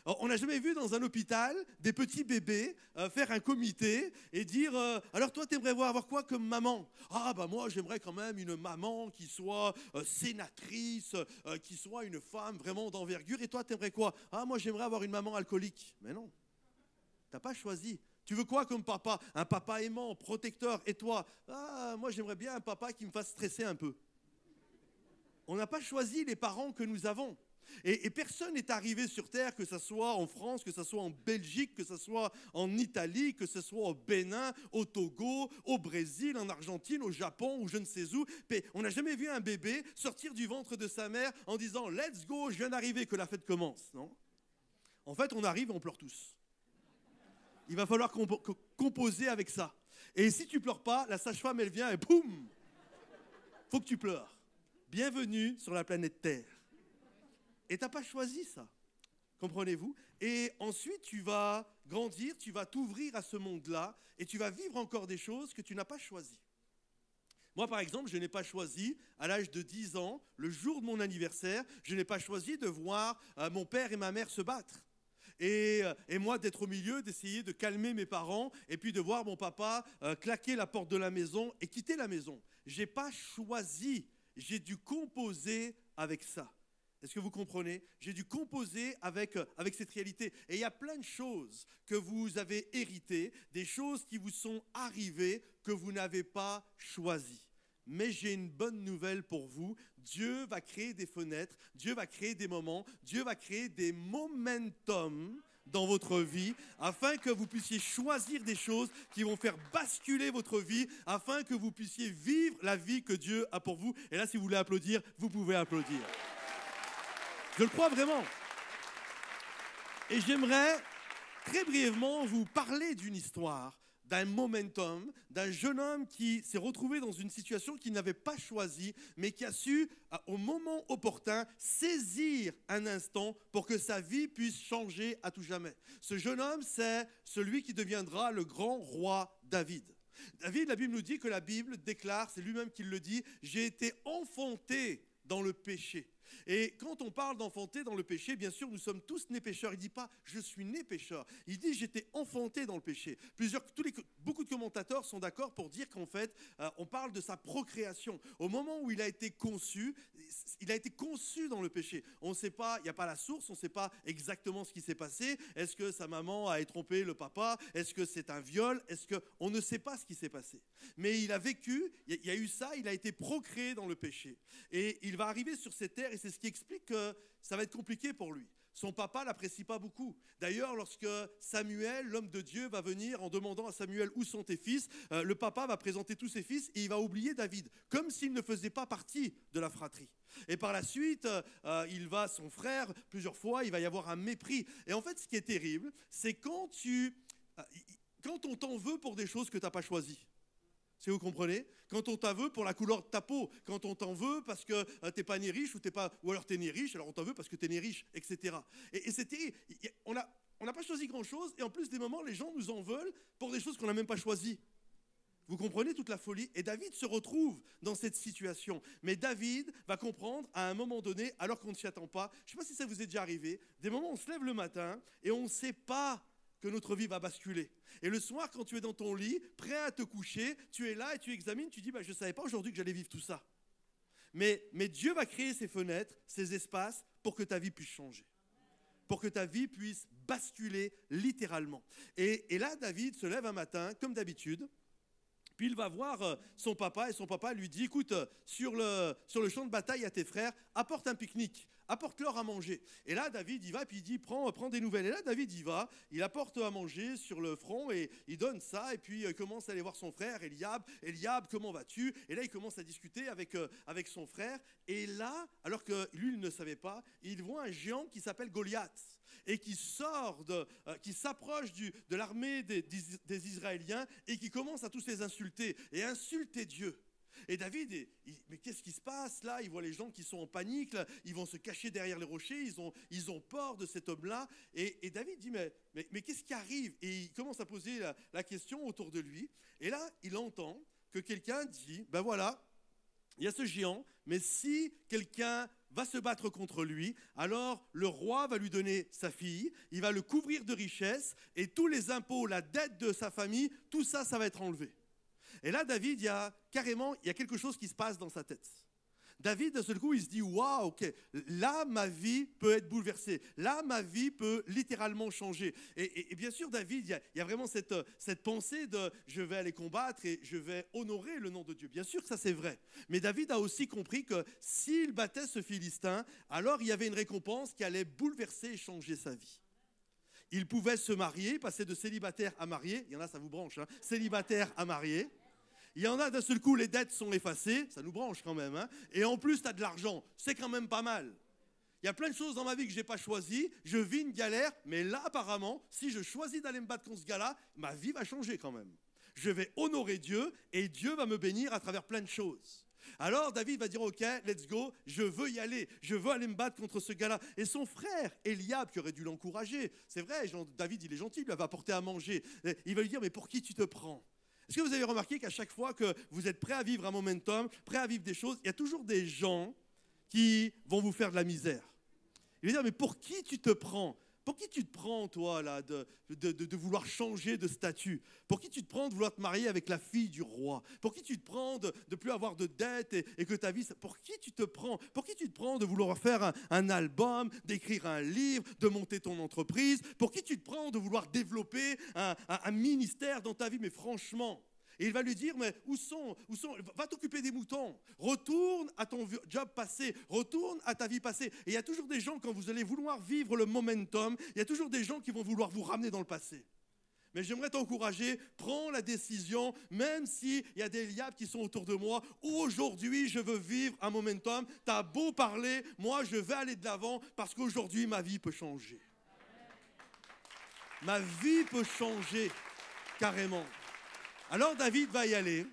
Alors, on n'a jamais vu dans un hôpital des petits bébés faire un comité et dire alors toi, tu aimerais avoir quoi comme maman? Ah, bah moi, j'aimerais quand même une maman qui soit sénatrice, qui soit une femme vraiment d'envergure. Et toi, tu aimerais quoi? Ah, moi, j'aimerais avoir une maman alcoolique. Mais non. Tu n'as pas choisi. Tu veux quoi comme papa? Un papa aimant, protecteur. Et toi? Ah, moi j'aimerais bien un papa qui me fasse stresser un peu. On n'a pas choisi les parents que nous avons. Et personne n'est arrivé sur Terre, que ce soit en France, que ce soit en Belgique, que ce soit en Italie, que ce soit au Bénin, au Togo, au Brésil, en Argentine, au Japon ou je ne sais où. On n'a jamais vu un bébé sortir du ventre de sa mère en disant « Let's go, je viens d'arriver, que la fête commence ». Non. En fait, on arrive et on pleure tous. Il va falloir composer avec ça. Et si tu pleures pas, la sage-femme, elle vient et boum, faut que tu pleures. Bienvenue sur la planète Terre. Et tu n'as pas choisi ça. Comprenez-vous? Et ensuite, tu vas grandir, tu vas t'ouvrir à ce monde-là et tu vas vivre encore des choses que tu n'as pas choisies. Moi, par exemple, je n'ai pas choisi, à l'âge de 10 ans, le jour de mon anniversaire, je n'ai pas choisi de voir mon père et ma mère se battre. Et moi d'être au milieu, d'essayer de calmer mes parents et puis de voir mon papa claquer la porte de la maison et quitter la maison. Je n'ai pas choisi, j'ai dû composer avec ça. Est-ce que vous comprenez? J'ai dû composer avec cette réalité. Et il y a plein de choses que vous avez héritées, des choses qui vous sont arrivées que vous n'avez pas choisies. Mais j'ai une bonne nouvelle pour vous. Dieu va créer des fenêtres, Dieu va créer des moments, Dieu va créer des momentum dans votre vie afin que vous puissiez choisir des choses qui vont faire basculer votre vie, afin que vous puissiez vivre la vie que Dieu a pour vous. Et là, si vous voulez applaudir, vous pouvez applaudir. Je le crois vraiment. Et j'aimerais très brièvement vous parler d'une histoire, d'un momentum, d'un jeune homme qui s'est retrouvé dans une situation qu'il n'avait pas choisie, mais qui a su, au moment opportun, saisir un instant pour que sa vie puisse changer à tout jamais. Ce jeune homme, c'est celui qui deviendra le grand roi David. David, la Bible nous dit que la Bible déclare, c'est lui-même qui le dit, « J'ai été enfanté dans le péché ». Et quand on parle d'enfanter dans le péché, bien sûr, nous sommes tous nés pécheurs. Il ne dit pas « je suis né pécheur ». Il dit « j'étais enfanté dans le péché ». Beaucoup de commentateurs sont d'accord pour dire qu'en fait, on parle de sa procréation. Au moment où il a été conçu dans le péché. On ne sait pas, il n'y a pas la source, on ne sait pas exactement ce qui s'est passé. Est-ce que sa maman a trompé le papa? Est-ce que c'est un viol? On ne sait pas ce qui s'est passé. Mais il a vécu, il y a eu ça, il a été procréé dans le péché. Et il va arriver sur cette terre, et c'est ce qui explique que ça va être compliqué pour lui. Son papa ne l'apprécie pas beaucoup. D'ailleurs, lorsque Samuel, l'homme de Dieu, va venir en demandant à Samuel où sont tes fils, le papa va présenter tous ses fils et il va oublier David, comme s'il ne faisait pas partie de la fratrie. Et par la suite, son frère, plusieurs fois, il va y avoir un mépris. Et en fait, ce qui est terrible, c'est quand on t'en veut pour des choses que tu n'as pas choisies. Si vous comprenez, quand on t'en veut pour la couleur de ta peau, quand on t'en veut parce que t'es pas né riche ou alors t'es né riche, alors on t'en veut parce que t'es né riche, etc. Et c'était, on n'a pas choisi grand-chose et en plus des moments, les gens nous en veulent pour des choses qu'on n'a même pas choisies. Vous comprenez toute la folie? Et David se retrouve dans cette situation. Mais David va comprendre à un moment donné, alors qu'on ne s'y attend pas, je ne sais pas si ça vous est déjà arrivé, des moments où on se lève le matin et on ne sait pas que notre vie va basculer. Et le soir, quand tu es dans ton lit, prêt à te coucher, tu es là et tu examines, tu dis, je ne savais pas aujourd'hui que j'allais vivre tout ça. Mais Dieu va créer ces fenêtres, ces espaces pour que ta vie puisse changer. Pour que ta vie puisse basculer littéralement. Et là, David se lève un matin, comme d'habitude, puis il va voir son papa, et son papa lui dit, écoute, sur le champ de bataille à tes frères, apporte un pique-nique, apporte-leur à manger. Et là, David y va, puis il dit, prends des nouvelles. Et là, David y va, il apporte à manger sur le front, et il donne ça, et puis il commence à aller voir son frère, Eliab. Eliab, comment vas-tu? Et là, il commence à discuter avec son frère. Et là, alors que lui, il ne savait pas, il voit un géant qui s'appelle Goliath, et qui s'approche de l'armée des Israéliens, et qui commence à tous les insulter, et insulter Dieu. Et David, mais qu'est-ce qui se passe là? Il voit les gens qui sont en panique, là. Ils vont se cacher derrière les rochers, ils ont peur de cet homme-là. Et David dit, mais qu'est-ce qui arrive? Et il commence à poser la question autour de lui. Et là, il entend que quelqu'un dit, voilà, il y a ce géant, mais si quelqu'un va se battre contre lui, alors le roi va lui donner sa fille, il va le couvrir de richesses, et tous les impôts, la dette de sa famille, tout ça, ça va être enlevé. Et là, David, il y a quelque chose qui se passe dans sa tête. David, d'un seul coup, il se dit, waouh, ok, là, ma vie peut être bouleversée. Là, ma vie peut littéralement changer. Et bien sûr, David, il y a vraiment cette pensée de, je vais aller combattre et je vais honorer le nom de Dieu. Bien sûr que ça, c'est vrai. Mais David a aussi compris que s'il battait ce Philistin, alors il y avait une récompense qui allait bouleverser et changer sa vie. Il pouvait se marier, passer de célibataire à marié. Il y en a, ça vous branche, hein, célibataire à marié. Il y en a, d'un seul coup, les dettes sont effacées, ça nous branche quand même. Hein. Et en plus, tu as de l'argent, c'est quand même pas mal. Il y a plein de choses dans ma vie que je n'ai pas choisies, je vis une galère, mais là, apparemment, si je choisis d'aller me battre contre ce gars-là, ma vie va changer quand même. Je vais honorer Dieu et Dieu va me bénir à travers plein de choses. Alors David va dire, ok, let's go, je veux y aller, je veux aller me battre contre ce gars-là. Et son frère, Eliab, qui aurait dû l'encourager, c'est vrai, David, il est gentil, il lui avait apporté à manger. Il va lui dire, mais pour qui tu te prends? Est-ce que vous avez remarqué qu'à chaque fois que vous êtes prêt à vivre un momentum, prêt à vivre des choses, il y a toujours des gens qui vont vous faire de la misère. Il va dire, mais pour qui tu te prends? Pour qui tu te prends, toi, là, de vouloir changer de statut? Pour qui tu te prends de vouloir te marier avec la fille du roi? Pour qui tu te prends de ne plus avoir de dettes et que ta vie... Pour qui tu te prends? Pour qui tu te prends de vouloir faire un album, d'écrire un livre, de monter ton entreprise? Pour qui tu te prends de vouloir développer un ministère dans ta vie? Mais franchement... Et il va lui dire, mais où sont, va t'occuper des moutons, retourne à ton job passé, retourne à ta vie passée. Et il y a toujours des gens, quand vous allez vouloir vivre le momentum, il y a toujours des gens qui vont vouloir vous ramener dans le passé. Mais j'aimerais t'encourager, prends la décision, même s'il y a des liables qui sont autour de moi. Aujourd'hui, je veux vivre un momentum. Tu as beau parler, moi je vais aller de l'avant parce qu'aujourd'hui, ma vie peut changer. Ma vie peut changer carrément. Alors David va y aller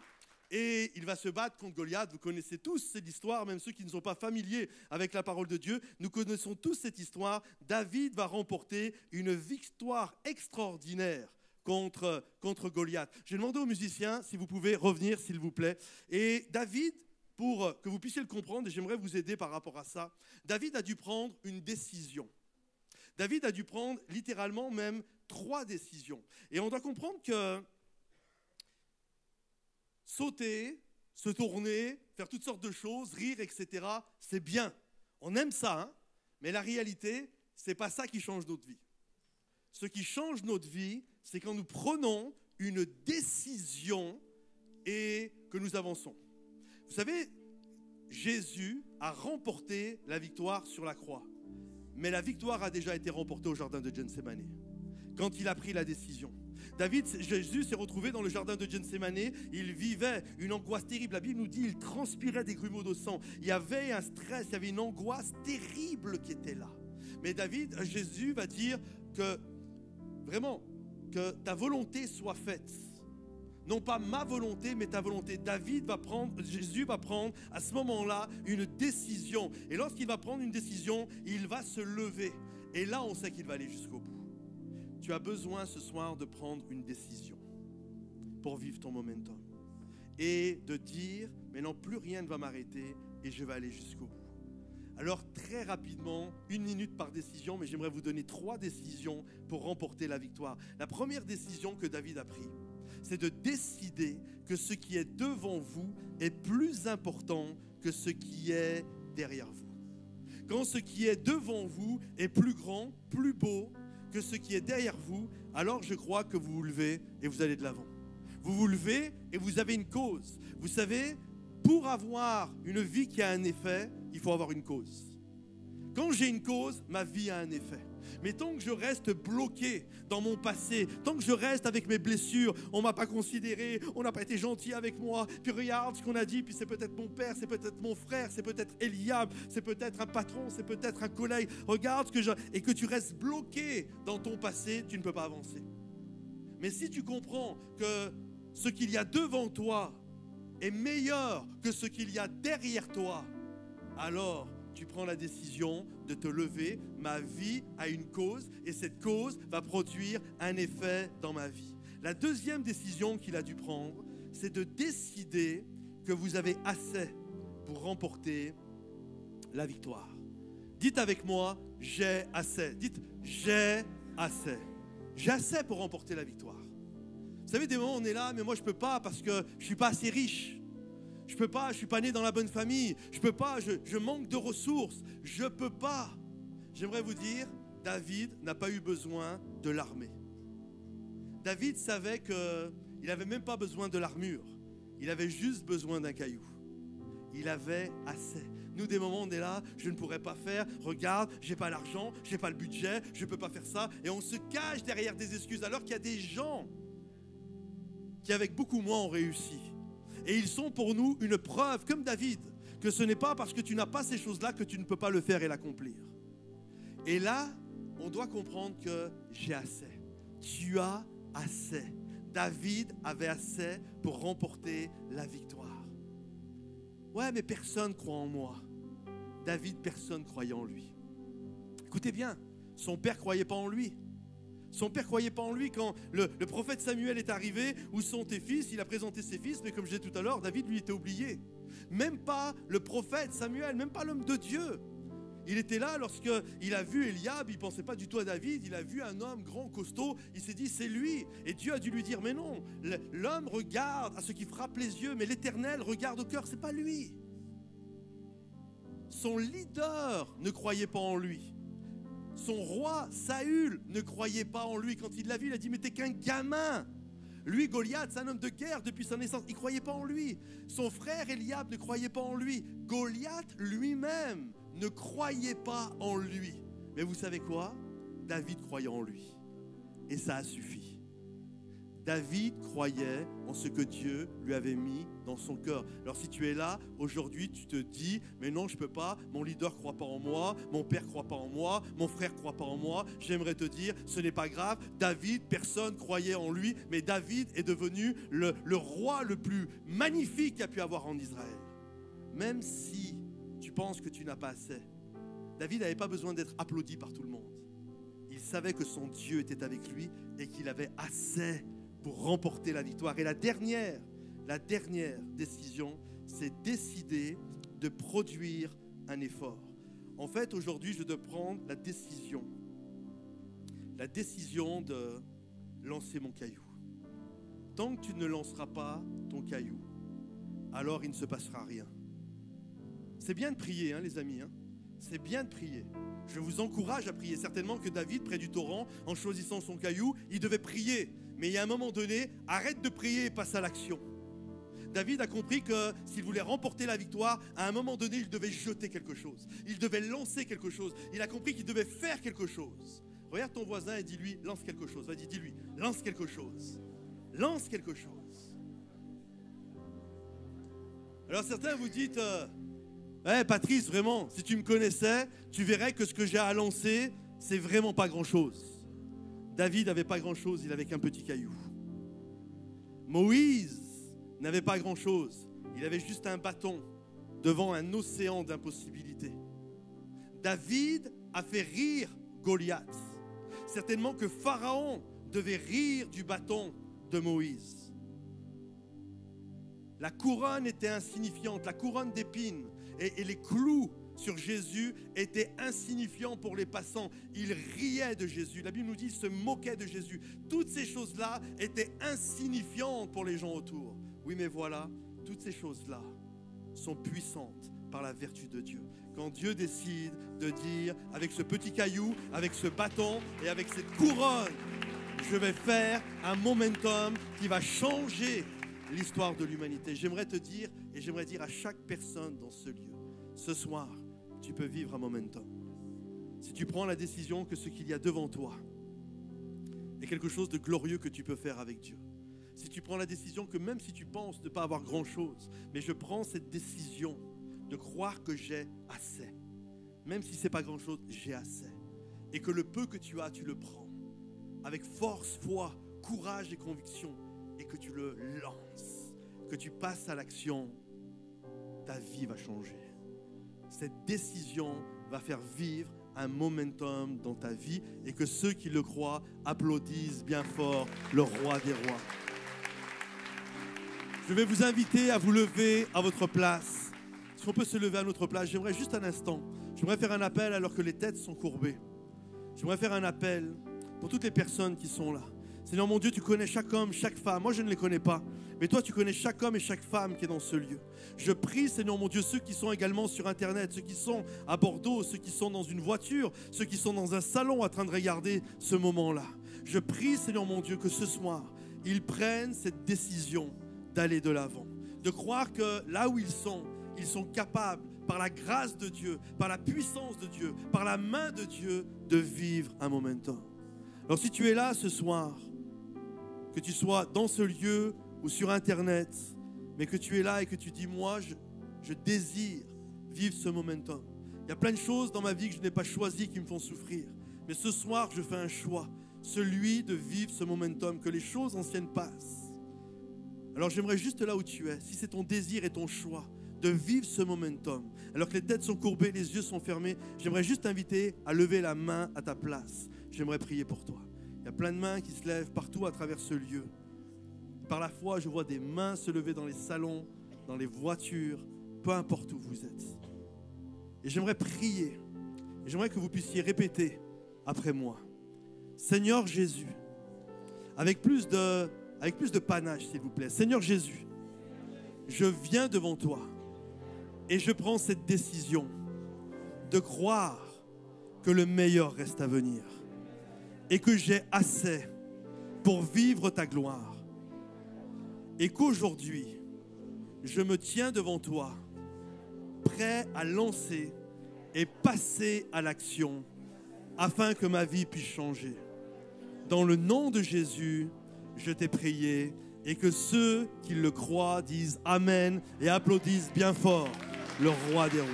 et il va se battre contre Goliath. Vous connaissez tous cette histoire, même ceux qui ne sont pas familiers avec la parole de Dieu. Nous connaissons tous cette histoire. David va remporter une victoire extraordinaire contre Goliath. Je vais demander aux musiciens si vous pouvez revenir, s'il vous plaît. Et David, pour que vous puissiez le comprendre, et j'aimerais vous aider par rapport à ça, David a dû prendre une décision. David a dû prendre littéralement même 3 décisions. Et on doit comprendre que sauter, se tourner, faire toutes sortes de choses, rire, etc., c'est bien. On aime ça, hein? Mais la réalité, ce n'est pas ça qui change notre vie. Ce qui change notre vie, c'est quand nous prenons une décision et que nous avançons. Vous savez, Jésus a remporté la victoire sur la croix. Mais la victoire a déjà été remportée au jardin de Gethsémani, quand il a pris la décision. Jésus s'est retrouvé dans le jardin de Gethsémani, il vivait une angoisse terrible. La Bible nous dit qu'il transpirait des grumeaux de sang. Il y avait un stress, il y avait une angoisse terrible qui était là. Mais Jésus va dire que, vraiment, que ta volonté soit faite. Non pas ma volonté, mais ta volonté. Jésus va prendre à ce moment-là une décision. Et lorsqu'il va prendre une décision, il va se lever. Et là, on sait qu'il va aller jusqu'au bout. Tu as besoin ce soir de prendre une décision pour vivre ton momentum et de dire, mais non, plus rien ne va m'arrêter et je vais aller jusqu'au bout. Alors très rapidement, 1 minute par décision, mais j'aimerais vous donner 3 décisions pour remporter la victoire. La première décision que David a prise, c'est de décider que ce qui est devant vous est plus important que ce qui est derrière vous. Quand ce qui est devant vous est plus grand, plus beau que ce qui est derrière vous, alors je crois que vous vous levez et vous allez de l'avant. Vous vous levez et vous avez une cause. Vous savez, pour avoir une vie qui a un effet, il faut avoir une cause. Quand j'ai une cause, ma vie a un effet. Mais tant que je reste bloqué dans mon passé, tant que je reste avec mes blessures, on ne m'a pas considéré, on n'a pas été gentil avec moi, puis regarde ce qu'on a dit, puis c'est peut-être mon père, c'est peut-être mon frère, c'est peut-être Eliab, c'est peut-être un patron, c'est peut-être un collègue, regarde ce que et que tu restes bloqué dans ton passé, tu ne peux pas avancer. Mais si tu comprends que ce qu'il y a devant toi est meilleur que ce qu'il y a derrière toi, alors tu prends la décision de te lever. Ma vie a une cause et cette cause va produire un effet dans ma vie. La deuxième décision qu'il a dû prendre, c'est de décider que vous avez assez pour remporter la victoire. Dites avec moi, j'ai assez. Dites, j'ai assez. J'ai assez pour remporter la victoire. Vous savez, des moments on est là, mais moi je ne peux pas parce que je ne suis pas assez riche. Je ne peux pas, je ne suis pas né dans la bonne famille. Je ne peux pas, je manque de ressources. Je ne peux pas. J'aimerais vous dire, David n'a pas eu besoin de l'armée. David savait qu'il n'avait même pas besoin de l'armure. Il avait juste besoin d'un caillou. Il avait assez. Nous, des moments, on est là, je ne pourrais pas faire. Regarde, je n'ai pas l'argent, je n'ai pas le budget, je ne peux pas faire ça. Et on se cache derrière des excuses alors qu'il y a des gens qui, avec beaucoup moins, ont réussi. Et ils sont pour nous une preuve, comme David, que ce n'est pas parce que tu n'as pas ces choses-là que tu ne peux pas le faire et l'accomplir. Et là, on doit comprendre que j'ai assez. Tu as assez. David avait assez pour remporter la victoire. Ouais, mais personne croit en moi. David, personne croyait en lui. Écoutez bien, son père ne croyait pas en lui. Son père ne croyait pas en lui quand le prophète Samuel est arrivé. Où sont tes fils? Il a présenté ses fils, mais comme je disais tout à l'heure, David lui était oublié. Même pas le prophète Samuel, même pas l'homme de Dieu. Il était là lorsqu'il a vu Eliab, il ne pensait pas du tout à David, il a vu un homme grand, costaud, il s'est dit c'est lui. Et Dieu a dû lui dire mais non, l'homme regarde à ce qui frappe les yeux, mais l'Éternel regarde au cœur, ce n'est pas lui. Son leader ne croyait pas en lui. Son roi, Saül, ne croyait pas en lui. Quand il l'a vu, il a dit, mais t'es qu'un gamin. Lui, Goliath, c'est un homme de guerre depuis sa naissance. Il ne croyait pas en lui. Son frère, Eliab, ne croyait pas en lui. Goliath lui-même ne croyait pas en lui. Mais vous savez quoi? David croyait en lui. Et ça a suffi. David croyait en ce que Dieu lui avait mis dans son cœur. Alors si tu es là, aujourd'hui, tu te dis, mais non, je ne peux pas, mon leader ne croit pas en moi, mon père ne croit pas en moi, mon frère ne croit pas en moi. J'aimerais te dire, ce n'est pas grave, David, personne ne croyait en lui, mais David est devenu le roi le plus magnifique qu'il y a pu avoir en Israël. Même si tu penses que tu n'as pas assez, David n'avait pas besoin d'être applaudi par tout le monde. Il savait que son Dieu était avec lui et qu'il avait assez pour remporter la victoire. Et la dernière décision, c'est décider de produire un effort. En fait, aujourd'hui, je dois prendre la décision de lancer mon caillou. Tant que tu ne lanceras pas ton caillou, alors il ne se passera rien. C'est bien de prier, hein, les amis, hein. C'est bien de prier. Je vous encourage à prier. Certainement que David, près du torrent, en choisissant son caillou, il devait prier. Mais il y a un moment donné, arrête de prier et passe à l'action. David a compris que s'il voulait remporter la victoire, à un moment donné, il devait jeter quelque chose. Il devait lancer quelque chose. Il a compris qu'il devait faire quelque chose. Regarde ton voisin et dis-lui, lance quelque chose. Vas-y, dis-lui, lance quelque chose. Lance quelque chose. Alors certains vous dites, Patrice, vraiment, si tu me connaissais, tu verrais que ce que j'ai à lancer, c'est vraiment pas grand-chose. David n'avait pas grand-chose, il avait qu'un petit caillou. Moïse n'avait pas grand-chose, il avait juste un bâton devant un océan d'impossibilités. David a fait rire Goliath. Certainement que Pharaon devait rire du bâton de Moïse. La couronne était insignifiante, la couronne d'épines et les clous sur Jésus était insignifiant pour les passants. Ils riaient de Jésus. La Bible nous dit qu'ils se moquaient de Jésus. Toutes ces choses-là étaient insignifiantes pour les gens autour. Oui, mais voilà, toutes ces choses-là sont puissantes par la vertu de Dieu. Quand Dieu décide de dire, avec ce petit caillou, avec ce bâton et avec cette couronne, je vais faire un momentum qui va changer l'histoire de l'humanité. J'aimerais te dire, et j'aimerais dire à chaque personne dans ce lieu, ce soir, tu peux vivre un momentum. Si tu prends la décision que ce qu'il y a devant toi est quelque chose de glorieux que tu peux faire avec Dieu. Si tu prends la décision que même si tu penses ne pas avoir grand-chose, mais je prends cette décision de croire que j'ai assez. Même si ce n'est pas grand-chose, j'ai assez. Et que le peu que tu as, tu le prends. Avec force, foi, courage et conviction. Et que tu le lances. Que tu passes à l'action. Ta vie va changer. Cette décision va faire vivre un momentum dans ta vie. Et que ceux qui le croient applaudissent bien fort le roi des rois. Je vais vous inviter à vous lever à votre place. Si on peut se lever à notre place, j'aimerais juste un instant, j'aimerais faire un appel alors que les têtes sont courbées. J'aimerais faire un appel pour toutes les personnes qui sont là. Seigneur mon Dieu, tu connais chaque homme, chaque femme. Moi, je ne les connais pas. Mais toi, tu connais chaque homme et chaque femme qui est dans ce lieu. Je prie, Seigneur mon Dieu, ceux qui sont également sur Internet, ceux qui sont à Bordeaux, ceux qui sont dans une voiture, ceux qui sont dans un salon en train de regarder ce moment-là. Je prie, Seigneur mon Dieu, que ce soir, ils prennent cette décision d'aller de l'avant. De croire que là où ils sont capables, par la grâce de Dieu, par la puissance de Dieu, par la main de Dieu, de vivre un momentum. Alors si tu es là ce soir, que tu sois dans ce lieu ou sur Internet, mais que tu es là et que tu dis, moi, je désire vivre ce momentum. Il y a plein de choses dans ma vie que je n'ai pas choisies qui me font souffrir. Mais ce soir, je fais un choix, celui de vivre ce momentum, que les choses anciennes passent. Alors j'aimerais juste là où tu es, si c'est ton désir et ton choix, de vivre ce momentum, alors que les têtes sont courbées, les yeux sont fermés, j'aimerais juste t'inviter à lever la main à ta place. J'aimerais prier pour toi. Il y a plein de mains qui se lèvent partout à travers ce lieu. Par la foi, je vois des mains se lever dans les salons, dans les voitures, peu importe où vous êtes. Et j'aimerais prier, et j'aimerais que vous puissiez répéter après moi. Seigneur Jésus, avec plus de panache s'il vous plaît. Seigneur Jésus, je viens devant toi. Et je prends cette décision de croire que le meilleur reste à venir et que j'ai assez pour vivre ta gloire. Et qu'aujourd'hui, je me tiens devant toi, prêt à lancer et passer à l'action afin que ma vie puisse changer. Dans le nom de Jésus, je t'ai prié et que ceux qui le croient disent Amen et applaudissent bien fort le roi des rois.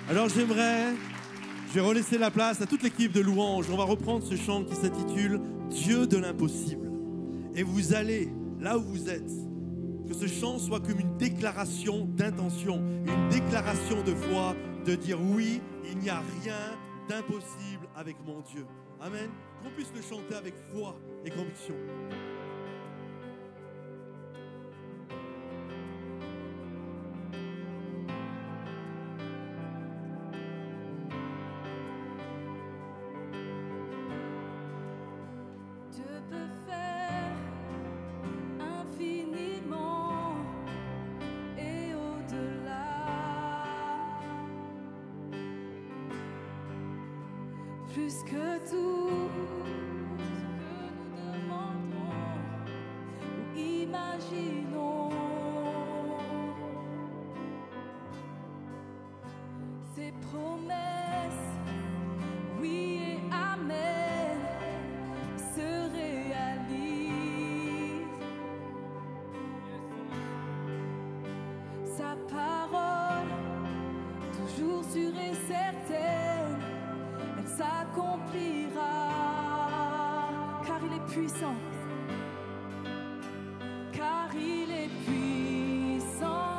Alors je vais relaisser la place à toute l'équipe de louanges. On va reprendre ce chant qui s'intitule Dieu de l'impossible. Et vous allez là où vous êtes, que ce chant soit comme une déclaration d'intention, une déclaration de foi, de dire oui, il n'y a rien d'impossible avec mon Dieu. Amen. Qu'on puisse le chanter avec foi et conviction. Plus que tout ce que nous demandons ou imaginons, ces promesses, oui et amen, se réalisent. Sa parole, toujours sûre et certaine, s'accomplira, car il est puissant, car il est puissant.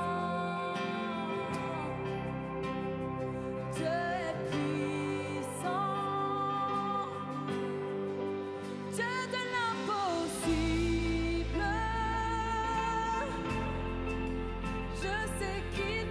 Dieu est puissant, Dieu de l'impossible. Je sais qu'il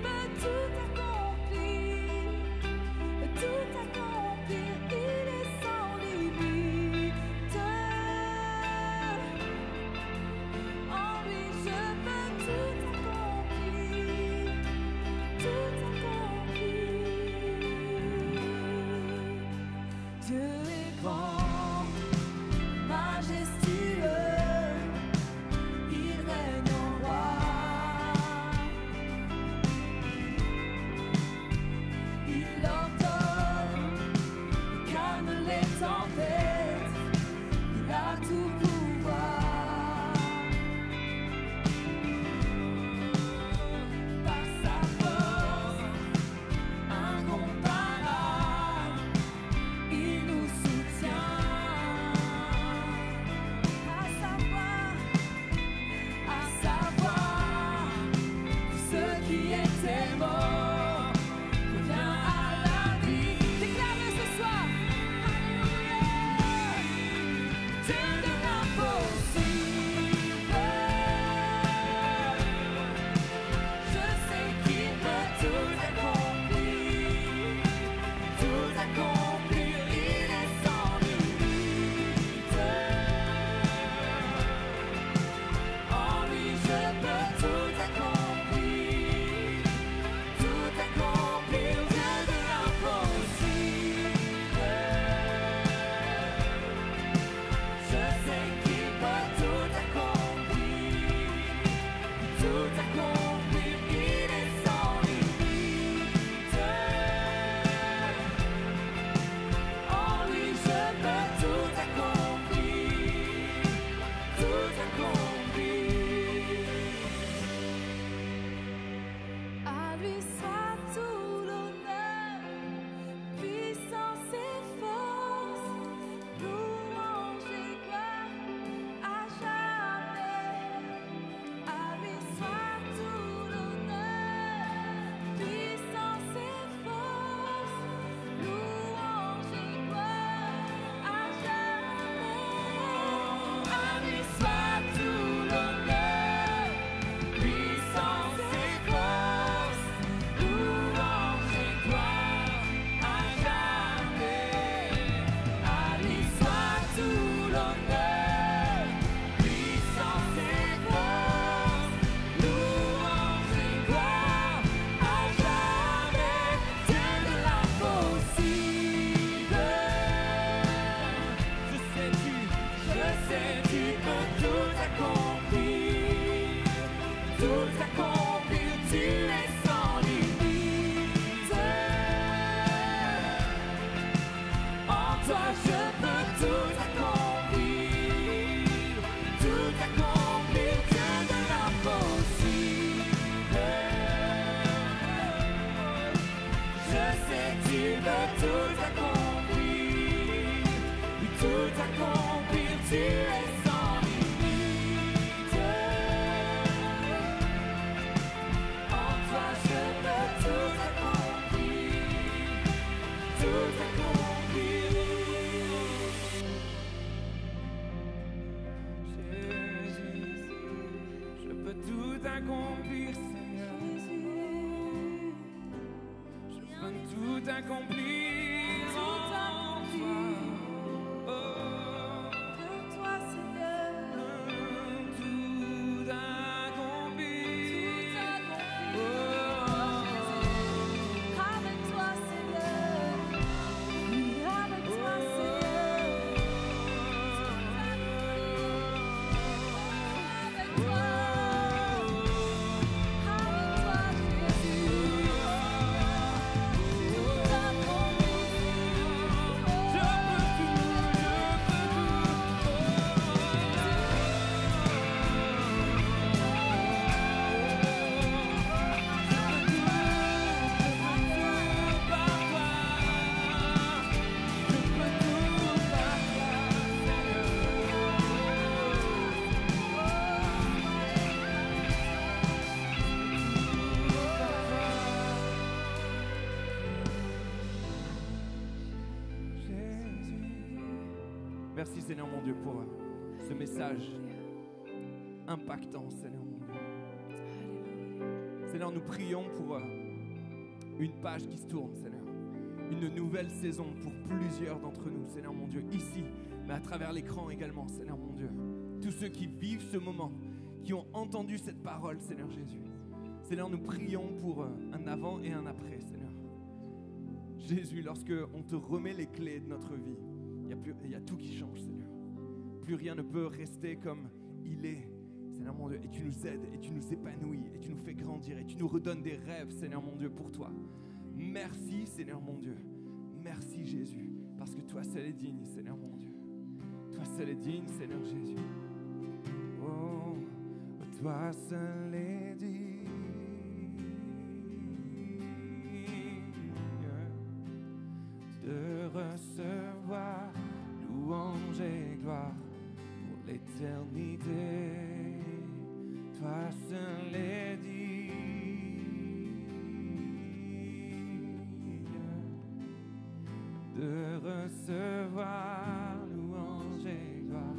sais que tu veux tout accomplir. Oui, tout accomplir, tu es sans limite. En toi je peux tout accomplir, tout accomplir. Jésus, je peux tout accomplir, Seigneur. Je peux tout accomplir en toi. Oh. Pour toi, Seigneur, Tout accompli. avec toi, Seigneur, oui, avec toi, Seigneur, avec toi, Jésus, tout accompli. Merci Seigneur mon Dieu pour ce message impactant, Seigneur mon Dieu. Seigneur, nous prions pour une page qui se tourne, Seigneur. Une nouvelle saison pour plusieurs d'entre nous, Seigneur mon Dieu, ici, mais à travers l'écran également, Seigneur mon Dieu. Tous ceux qui vivent ce moment, qui ont entendu cette parole, Seigneur Jésus. Seigneur, nous prions pour un avant et un après, Seigneur. Jésus, lorsque on te remet les clés de notre vie, il y a tout qui change, Seigneur. Plus rien ne peut rester comme il est, Seigneur mon Dieu. Et tu nous aides, et tu nous épanouis, et tu nous fais grandir, et tu nous redonnes des rêves, Seigneur mon Dieu, pour toi. Merci, Seigneur mon Dieu. Merci, Jésus, parce que toi seul est digne, Seigneur mon Dieu. Toi seul est digne, Seigneur Jésus. Oh, toi seul est digne de recevoir louange et gloire pour l'éternité. Toi seul est digne de recevoir louange et gloire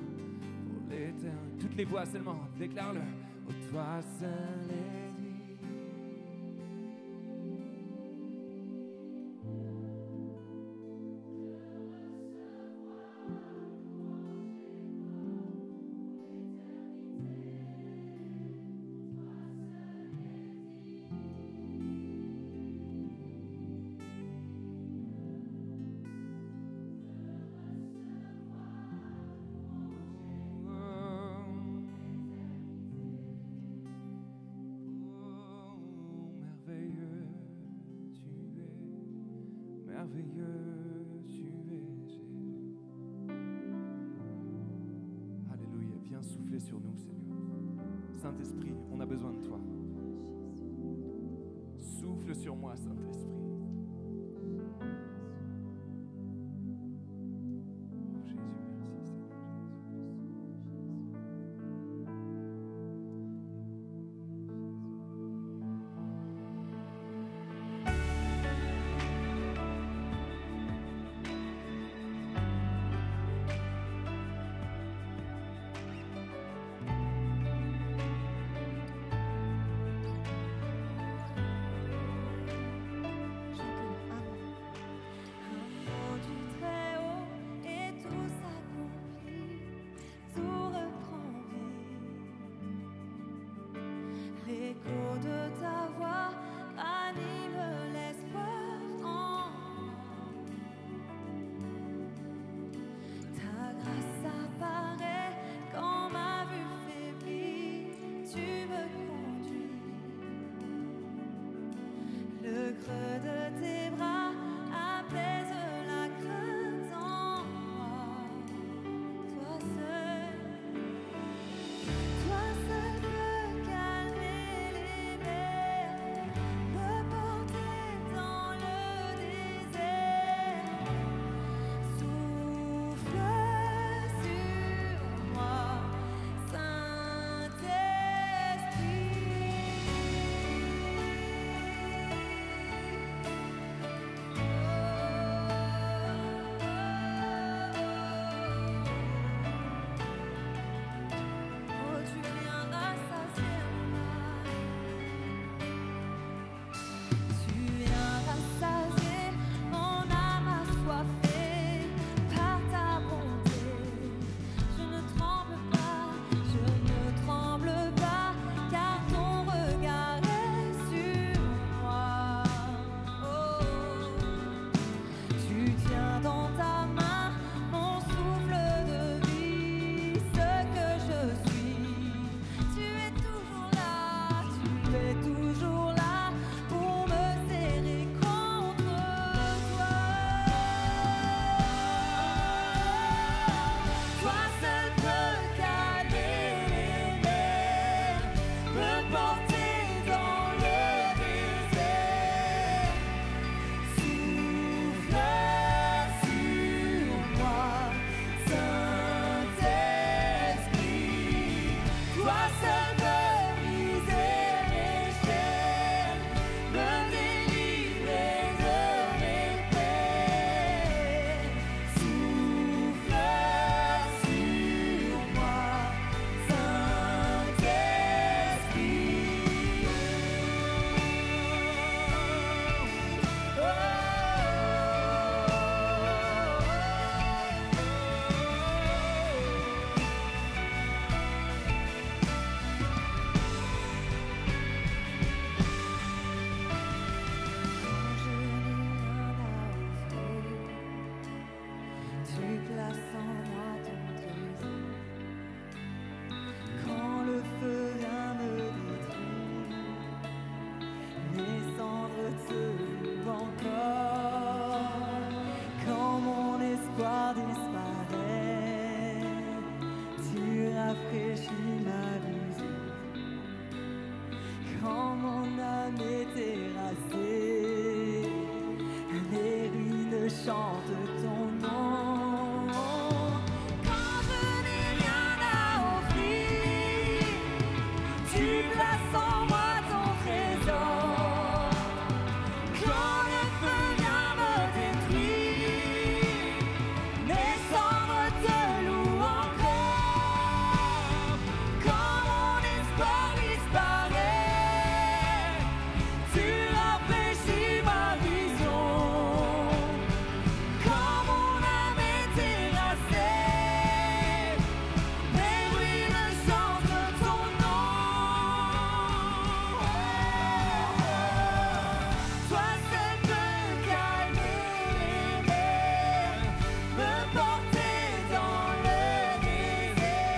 pour l'éternité. Toutes les voix seulement, déclare-le. Oh, toi seul est sur nous, Seigneur. Saint-Esprit, on a besoin de toi. Souffle sur moi, Saint-Esprit. Oh, Jésus, merci, Seigneur. places en moi ton trésor. Quand le feu vient me détruire, les cendres te louent encore. Quand mon espoir disparaît, tu rafraîchis ma vision. Quand mon âme est terrassée, les ruines chantent ton nom. Quand je n'ai rien à offrir, tu places en moi ton trésor. Quand le feu vient me détruire, mes cendres te louent encore. Quand mon espoir disparaît, tu rafraîchis ma vision. Quand mon âme est terrassée, mes ruines chantent ton nom. Toi seul peux calmer les mers, me porter dans le désert.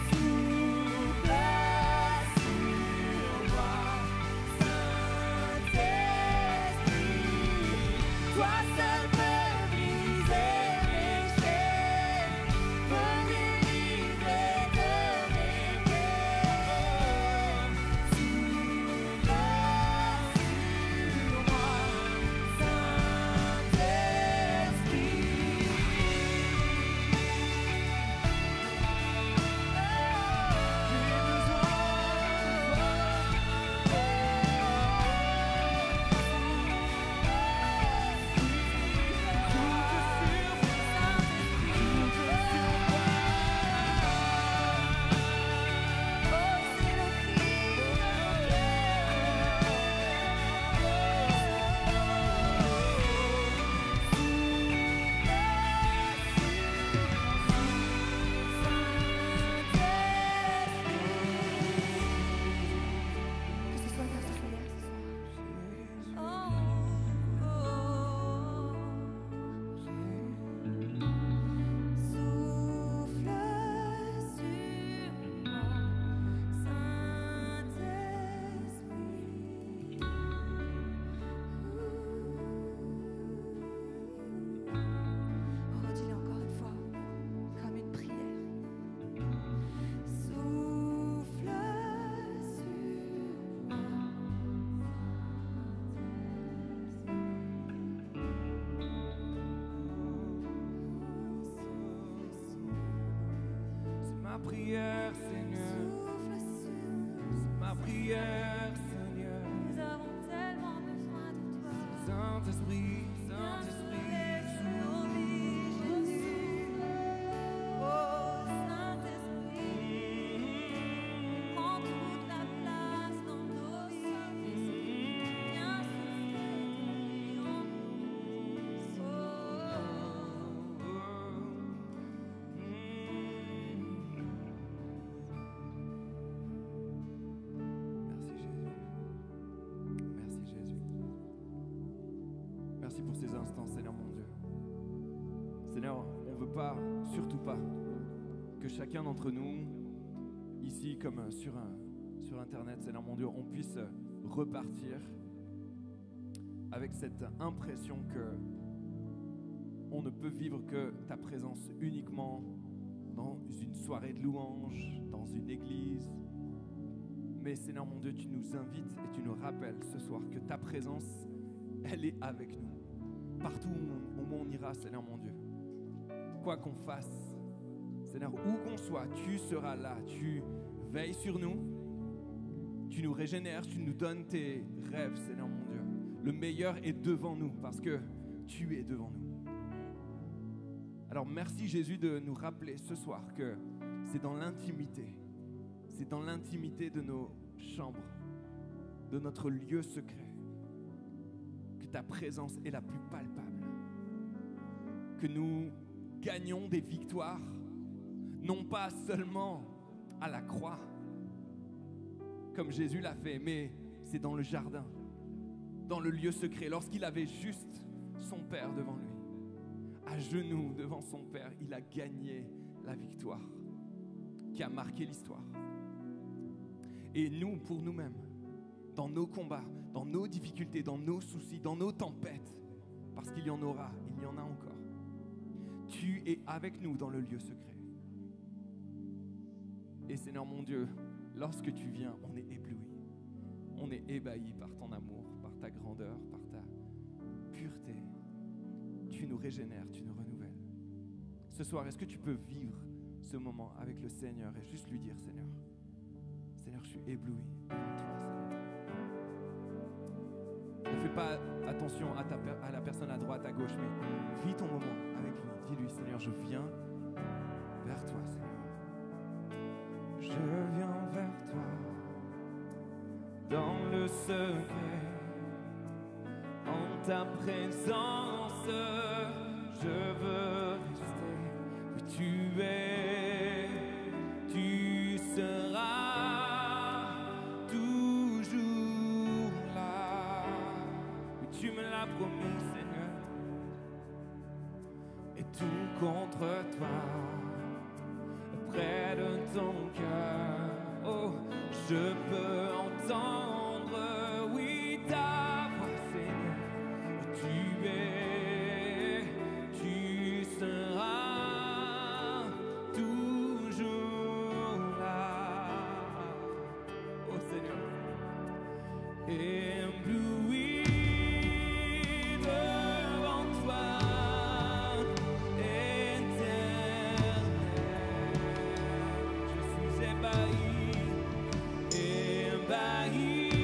Souffle sur moi, Saint-Esprit. Toi seul peux briser mes chaînes, me délivrer de mes peurs. Souffle sur moi, redis-le encore une fois, comme une prière. Souffle sur moi. C'est ma prière, Seigneur. Souffle sur nous. C'est ma prière, Seigneur. Nous avons tellement besoin de toi. Saint-Esprit, Viens Saint-Esprit, souffler sur nos vies, Jésus. Oh, Saint-Esprit, prends toute la place dans nos vies. Viens souffler en nous. Merci Jésus. Merci Jésus. Merci pour ces instants, Seigneur mon Dieu. Seigneur, on ne veut pas, surtout pas, que chacun d'entre nous, ici comme sur Internet, Seigneur mon Dieu, on puisse repartir avec cette impression que on ne peut vivre que ta présence uniquement dans une soirée de louange, dans une église. Mais Seigneur mon Dieu, tu nous invites et tu nous rappelles ce soir que ta présence, elle est avec nous. Partout où on ira, Seigneur mon Dieu. Quoi qu'on fasse, Seigneur, où qu'on soit, tu seras là. Tu veilles sur nous. Tu nous régénères, tu nous donnes tes rêves, Seigneur mon Dieu. Le meilleur est devant nous parce que tu es devant nous. Alors merci Jésus de nous rappeler ce soir que c'est dans l'intimité. C'est dans l'intimité de nos chambres, de notre lieu secret, que ta présence est la plus palpable. Que nous gagnons des victoires, non pas seulement à la croix, comme Jésus l'a fait, mais c'est dans le jardin, dans le lieu secret, lorsqu'il avait juste son Père devant lui. à genoux devant son Père, il a gagné la victoire qui a marqué l'histoire. Et nous, pour nous-mêmes, dans nos combats, dans nos difficultés, dans nos soucis, dans nos tempêtes, parce qu'il y en aura, il y en a encore, tu es avec nous dans le lieu secret. Et Seigneur mon Dieu, lorsque tu viens, on est ébloui, on est ébahi par ton amour, par ta grandeur, par ta pureté. Tu nous régénères, tu nous renouvelles. Ce soir, est-ce que tu peux vivre ce moment avec le Seigneur et juste lui dire, Seigneur, je suis ébloui devant toi, Seigneur. Ne fais pas attention à la personne à droite, à gauche, mais vis ton moment avec lui. Dis-lui, Seigneur, je viens vers toi, Seigneur. Je viens vers toi dans le secret, en ta présence, je veux rester où tu es, tu seras toujours là, où tu me l'as promis, Seigneur, et tout contre toi, près de ton cœur, oh, je peux entendre, oui, ta voix, Seigneur, tu es, tu seras toujours là, oh Seigneur, ébloui devant toi, éternel, je suis ébahi, ébahi.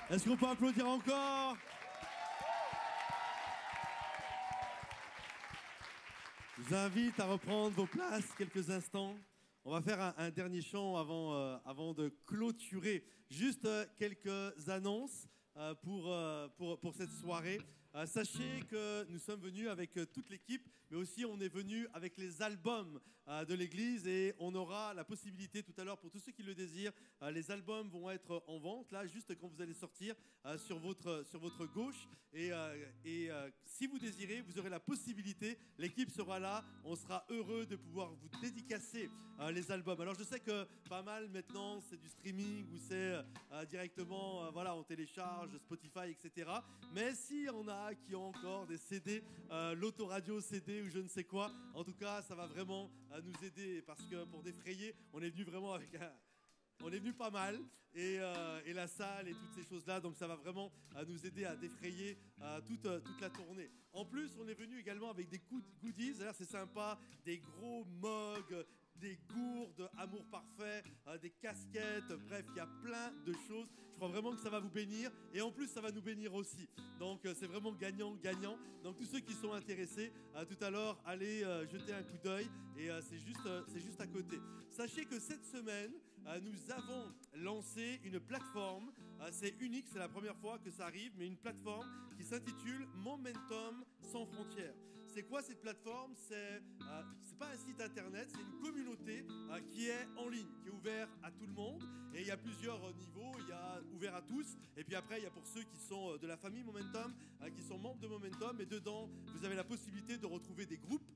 Est-ce qu'on peut applaudir encore? Je vous invite à reprendre vos places quelques instants. On va faire un dernier chant avant de clôturer. Juste quelques annonces pour cette soirée. Sachez que nous sommes venus avec toute l'équipe, mais aussi on est venu avec les albums de l'église et on aura la possibilité tout à l'heure, pour tous ceux qui le désirent, les albums vont être en vente, là, juste quand vous allez sortir sur votre gauche. Et si vous désirez, vous aurez la possibilité, l'équipe sera là, on sera heureux de pouvoir vous dédicacer les albums. Alors je sais que pas mal maintenant, c'est du streaming ou c'est directement, voilà, on télécharge Spotify, etc. Mais si on a qui ont encore des CD, l'autoradio CD ou je ne sais quoi, en tout cas, ça va vraiment nous aider parce que pour défrayer, on est venu vraiment avec on est venu pas mal et la salle et toutes ces choses-là, donc ça va vraiment nous aider à défrayer toute la tournée. En plus, on est venu également avec des goodies, alors c'est sympa, des gros mugs, des gourdes, amour parfait, des casquettes, bref, il y a plein de choses. Je crois vraiment que ça va vous bénir et en plus ça va nous bénir aussi. Donc c'est vraiment gagnant-gagnant. Donc tous ceux qui sont intéressés, tout à l'heure, allez jeter un coup d'œil et c'est juste à côté. Sachez que cette semaine, nous avons lancé une plateforme. C'est unique, c'est la première fois que ça arrive, mais une plateforme qui s'intitule Momentum sans frontières. C'est quoi cette plateforme? C'est pas un site internet, c'est une communauté qui est en ligne, qui est ouverte à tout le monde. Et il y a plusieurs niveaux, il y a ouvert à tous. Et puis après, il y a pour ceux qui sont de la famille Momentum, qui sont membres de Momentum. Et dedans, vous avez la possibilité de retrouver des groupes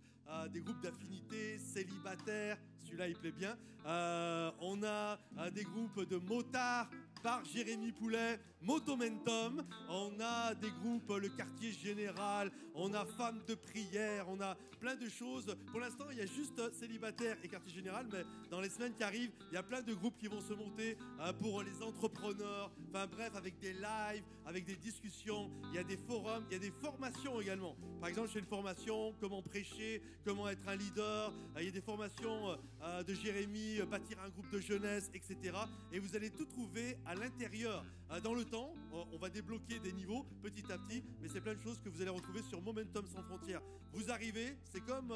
d'affinité, célibataires. Celui-là, il plaît bien. On a des groupes de motards par Jérémy Poulet, Motomentum. On a des groupes, le quartier général, on a femmes de prière, on a plein de choses. Pour l'instant, il y a juste célibataire et quartier général, mais dans les semaines qui arrivent, il y a plein de groupes qui vont se monter pour les entrepreneurs. Enfin bref, avec des lives, avec des discussions, il y a des forums, il y a des formations également. Par exemple, je fais une formation, comment prêcher, comment être un leader. Il y a des formations de Jérémy, bâtir un groupe de jeunesse, etc. Et vous allez tout trouver à l'intérieur. Dans le temps, on va débloquer des niveaux petit à petit, mais c'est plein de choses que vous allez retrouver sur Momentum sans frontières. Vous arrivez, c'est comme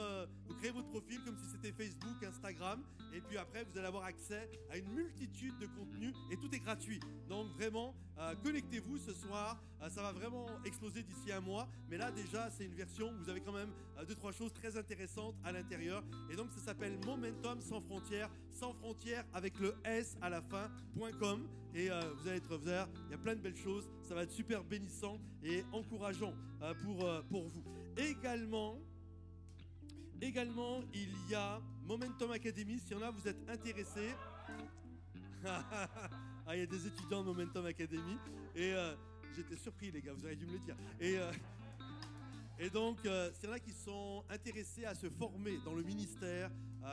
vous créez votre profil comme si c'était Facebook, Instagram, et puis après vous allez avoir accès à une multitude de contenus et tout est gratuit. Donc vraiment, connectez-vous ce soir, ça va vraiment exploser d'ici un mois, mais là déjà c'est une version où vous avez quand même 2-3 choses très intéressantes à l'intérieur, et donc ça s'appelle Momentum sans frontières avec le S à la fin.com. Et vous allez il y a plein de belles choses, ça va être super bénissant et encourageant pour vous. Également, il y a Momentum Academy, si y en a, vous êtes intéressés. Il y a des étudiants de Momentum Academy et j'étais surpris les gars, vous auriez dû me le dire. Et donc, c'est là qui sont intéressés à se former dans le ministère,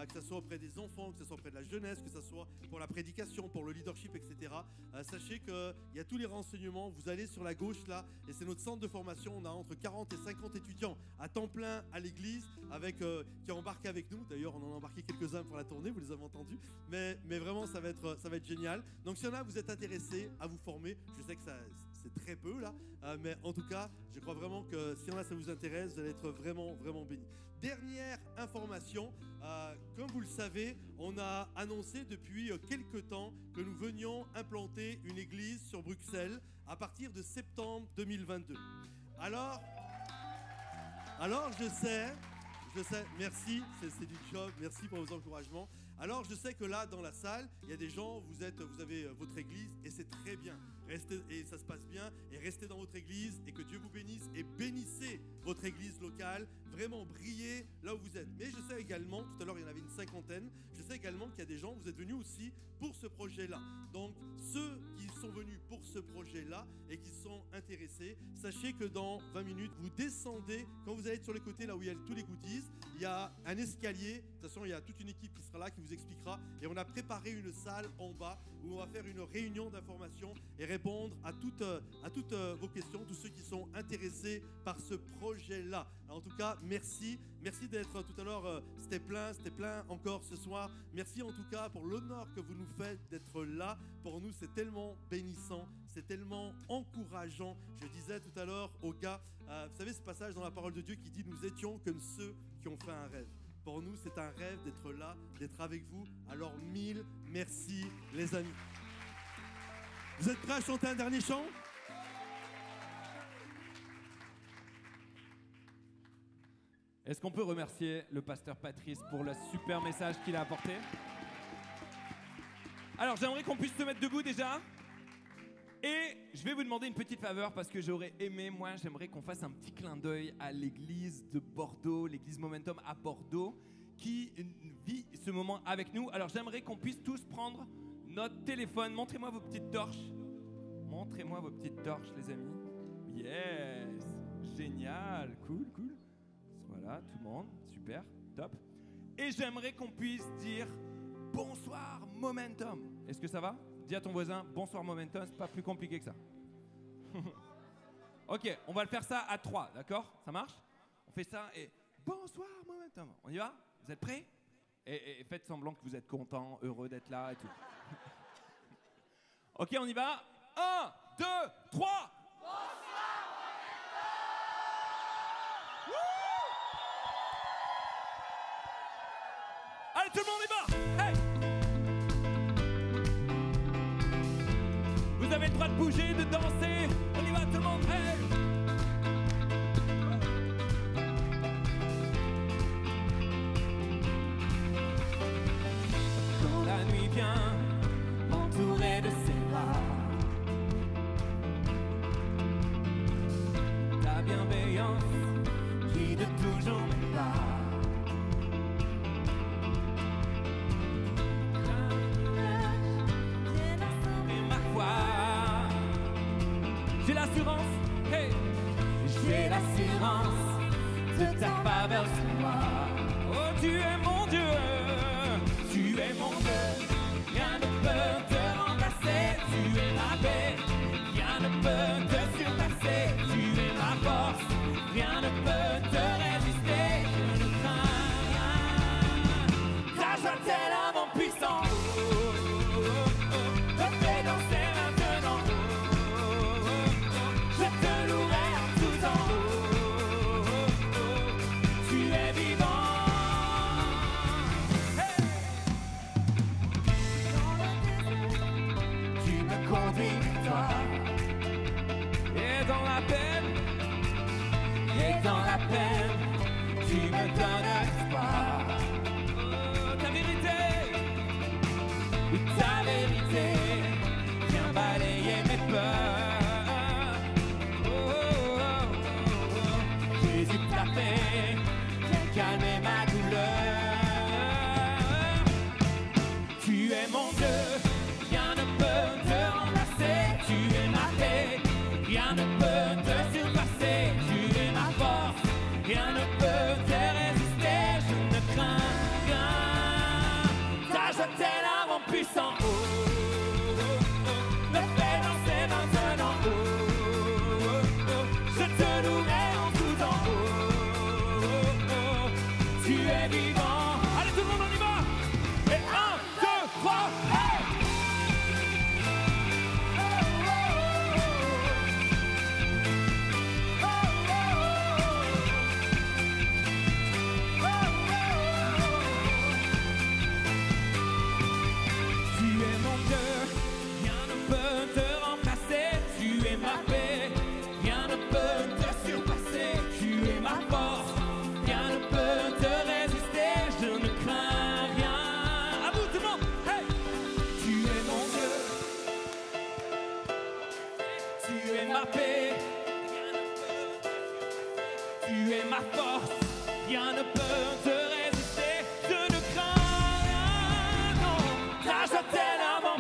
que ce soit auprès des enfants, que ce soit auprès de la jeunesse, que ce soit pour la prédication, pour le leadership, etc. Sachez qu'il y a tous les renseignements. Vous allez sur la gauche là, et c'est notre centre de formation. On a entre 40 et 50 étudiants à temps plein à l'église, qui ont embarqué avec nous. D'ailleurs, on en a embarqué quelques-uns pour la tournée, vous les avez entendus. Mais vraiment, ça va être génial. Donc, si y en a, vous êtes intéressés à vous former, je sais que c'est très peu là. Mais en tout cas, je crois vraiment que si ça vous intéresse, vous allez être vraiment, vraiment bénis. Dernière information, comme vous le savez, on a annoncé depuis quelques temps que nous venions implanter une église sur Bruxelles à partir de septembre 2022. Alors je sais, merci, c'est du job, merci pour vos encouragements. Alors je sais que là dans la salle, il y a des gens, vous avez votre église et c'est très bien. Restez, et ça se passe bien, et restez dans votre église et que Dieu vous bénisse et bénissez votre église locale, vraiment brillez là où vous êtes. Mais je sais également, tout à l'heure il y en avait une 50aine, je sais également qu'il y a des gens, vous êtes venus aussi pour ce projet-là. Donc ceux qui sont venus pour ce projet-là et qui sont intéressés, sachez que dans 20 minutes, vous descendez, quand vous allez être sur les côtés là où il y a tous les goodies, il y a un escalier, de toute façon il y a toute une équipe qui sera là, qui vous expliquera, et on a préparé une salle en bas où on va faire une réunion d'information et répondre à toutes vos questions, tous ceux qui sont intéressés par ce projet-là. En tout cas, merci d'être tout à l'heure, c'était plein encore ce soir. Merci en tout cas pour l'honneur que vous nous faites d'être là. Pour nous, c'est tellement bénissant, c'est tellement encourageant. Je disais tout à l'heure aux gars, vous savez ce passage dans la parole de Dieu qui dit « Nous étions comme ceux qui ont fait un rêve ». Pour nous, c'est un rêve d'être là, d'être avec vous. Alors, 1000 merci, les amis. Vous êtes prêts à chanter un dernier chant ? Est-ce qu'on peut remercier le pasteur Patrice pour le super message qu'il a apporté ? Alors, j'aimerais qu'on puisse se mettre debout déjà. Et je vais vous demander une petite faveur parce que j'aurais aimé, moi, j'aimerais qu'on fasse un petit clin d'œil à l'église de Bordeaux, l'église Momentum à Bordeaux, qui vit ce moment avec nous. Alors, j'aimerais qu'on puisse tous prendre notre téléphone. Montrez-moi vos petites torches. Montrez-moi vos petites torches, les amis. Yes! Génial! Cool. Voilà, tout le monde. Super, top. Et j'aimerais qu'on puisse dire bonsoir Momentum. Est-ce que ça va ? Dis à ton voisin bonsoir Momentum, c'est pas plus compliqué que ça. Ok, on va le faire ça à 3, d'accord ? Ça marche ? On fait ça et bonsoir Momentum. On y va ? Vous êtes prêts ? Et faites semblant que vous êtes content, heureux d'être là et tout. Ok, on y va ? 1, 2, 3 ! Allez, tout le monde y va! Hey! Vous avez le droit de bouger, de danser. On y va, tout le monde! Hey! Quand la nuit vient, entourée de ses bras, ta bienveillance qui de toujours me parle. J'ai l'assurance, hey, j'ai l'assurance de ta faveur sur moi. Oh, tu es mon Dieu, tu es mon Dieu. Rien ne peut te remplacer, tu es ma paix. Rien ne peut te surpasser, tu es ma force. Rien ne peut te résister, je ne crains rien. Ta joie telle un vent puissant, te fait danser maintenant. Et dans la peine, tu me donnes espoir. Oh, ta vérité vient balayer mes peurs. Jésus, ta paix vient calmer ma douleur. Tu es mon Dieu, rien ne peut te remplacer. Tu es ma paix, rien ne peut te surpasser. Tu es ma force, rien ne peut te résister. Je ne crains rien, ta joie telle un vent puissant.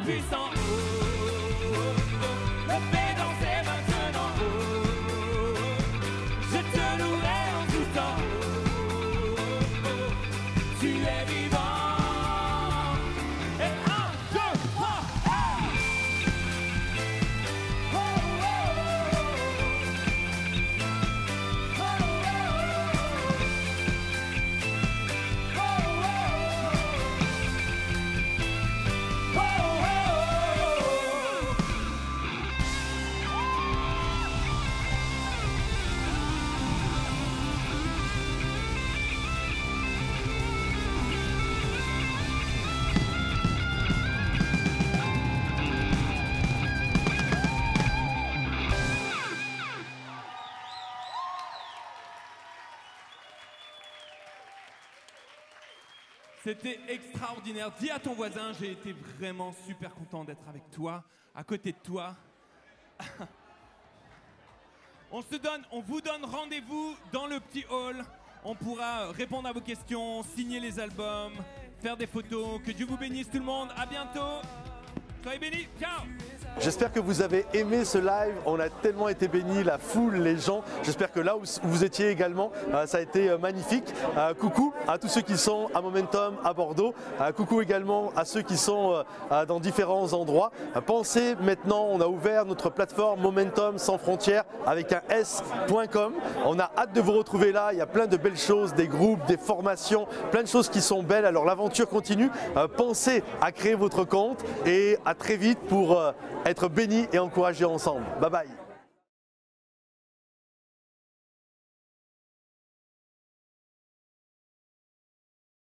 puissant. Me fais danser maintenant. Je te louerai en tout temps. Tu es vivant. Et 1, 2, 3, hey! Oh, oh, oh. Oh, oh, oh. Oh, oh, oh. C'était extraordinaire. Dis à ton voisin, j'ai été vraiment super content d'être avec toi, à côté de toi. On vous donne rendez-vous dans le petit hall. On pourra répondre à vos questions, signer les albums, faire des photos. Que Dieu vous bénisse tout le monde. À bientôt. Soyez bénis. Ciao. J'espère que vous avez aimé ce live, on a tellement été bénis, la foule, les gens. J'espère que là où vous étiez également, ça a été magnifique. Coucou à tous ceux qui sont à Momentum à Bordeaux. Coucou également à ceux qui sont dans différents endroits. Pensez maintenant, on a ouvert notre plateforme Momentum sans frontières avec un S.com. On a hâte de vous retrouver là, il y a plein de belles choses, des groupes, des formations, plein de choses qui sont belles. Alors l'aventure continue. Pensez à créer votre compte et à très vite pour être bénis et encouragés ensemble. Bye bye.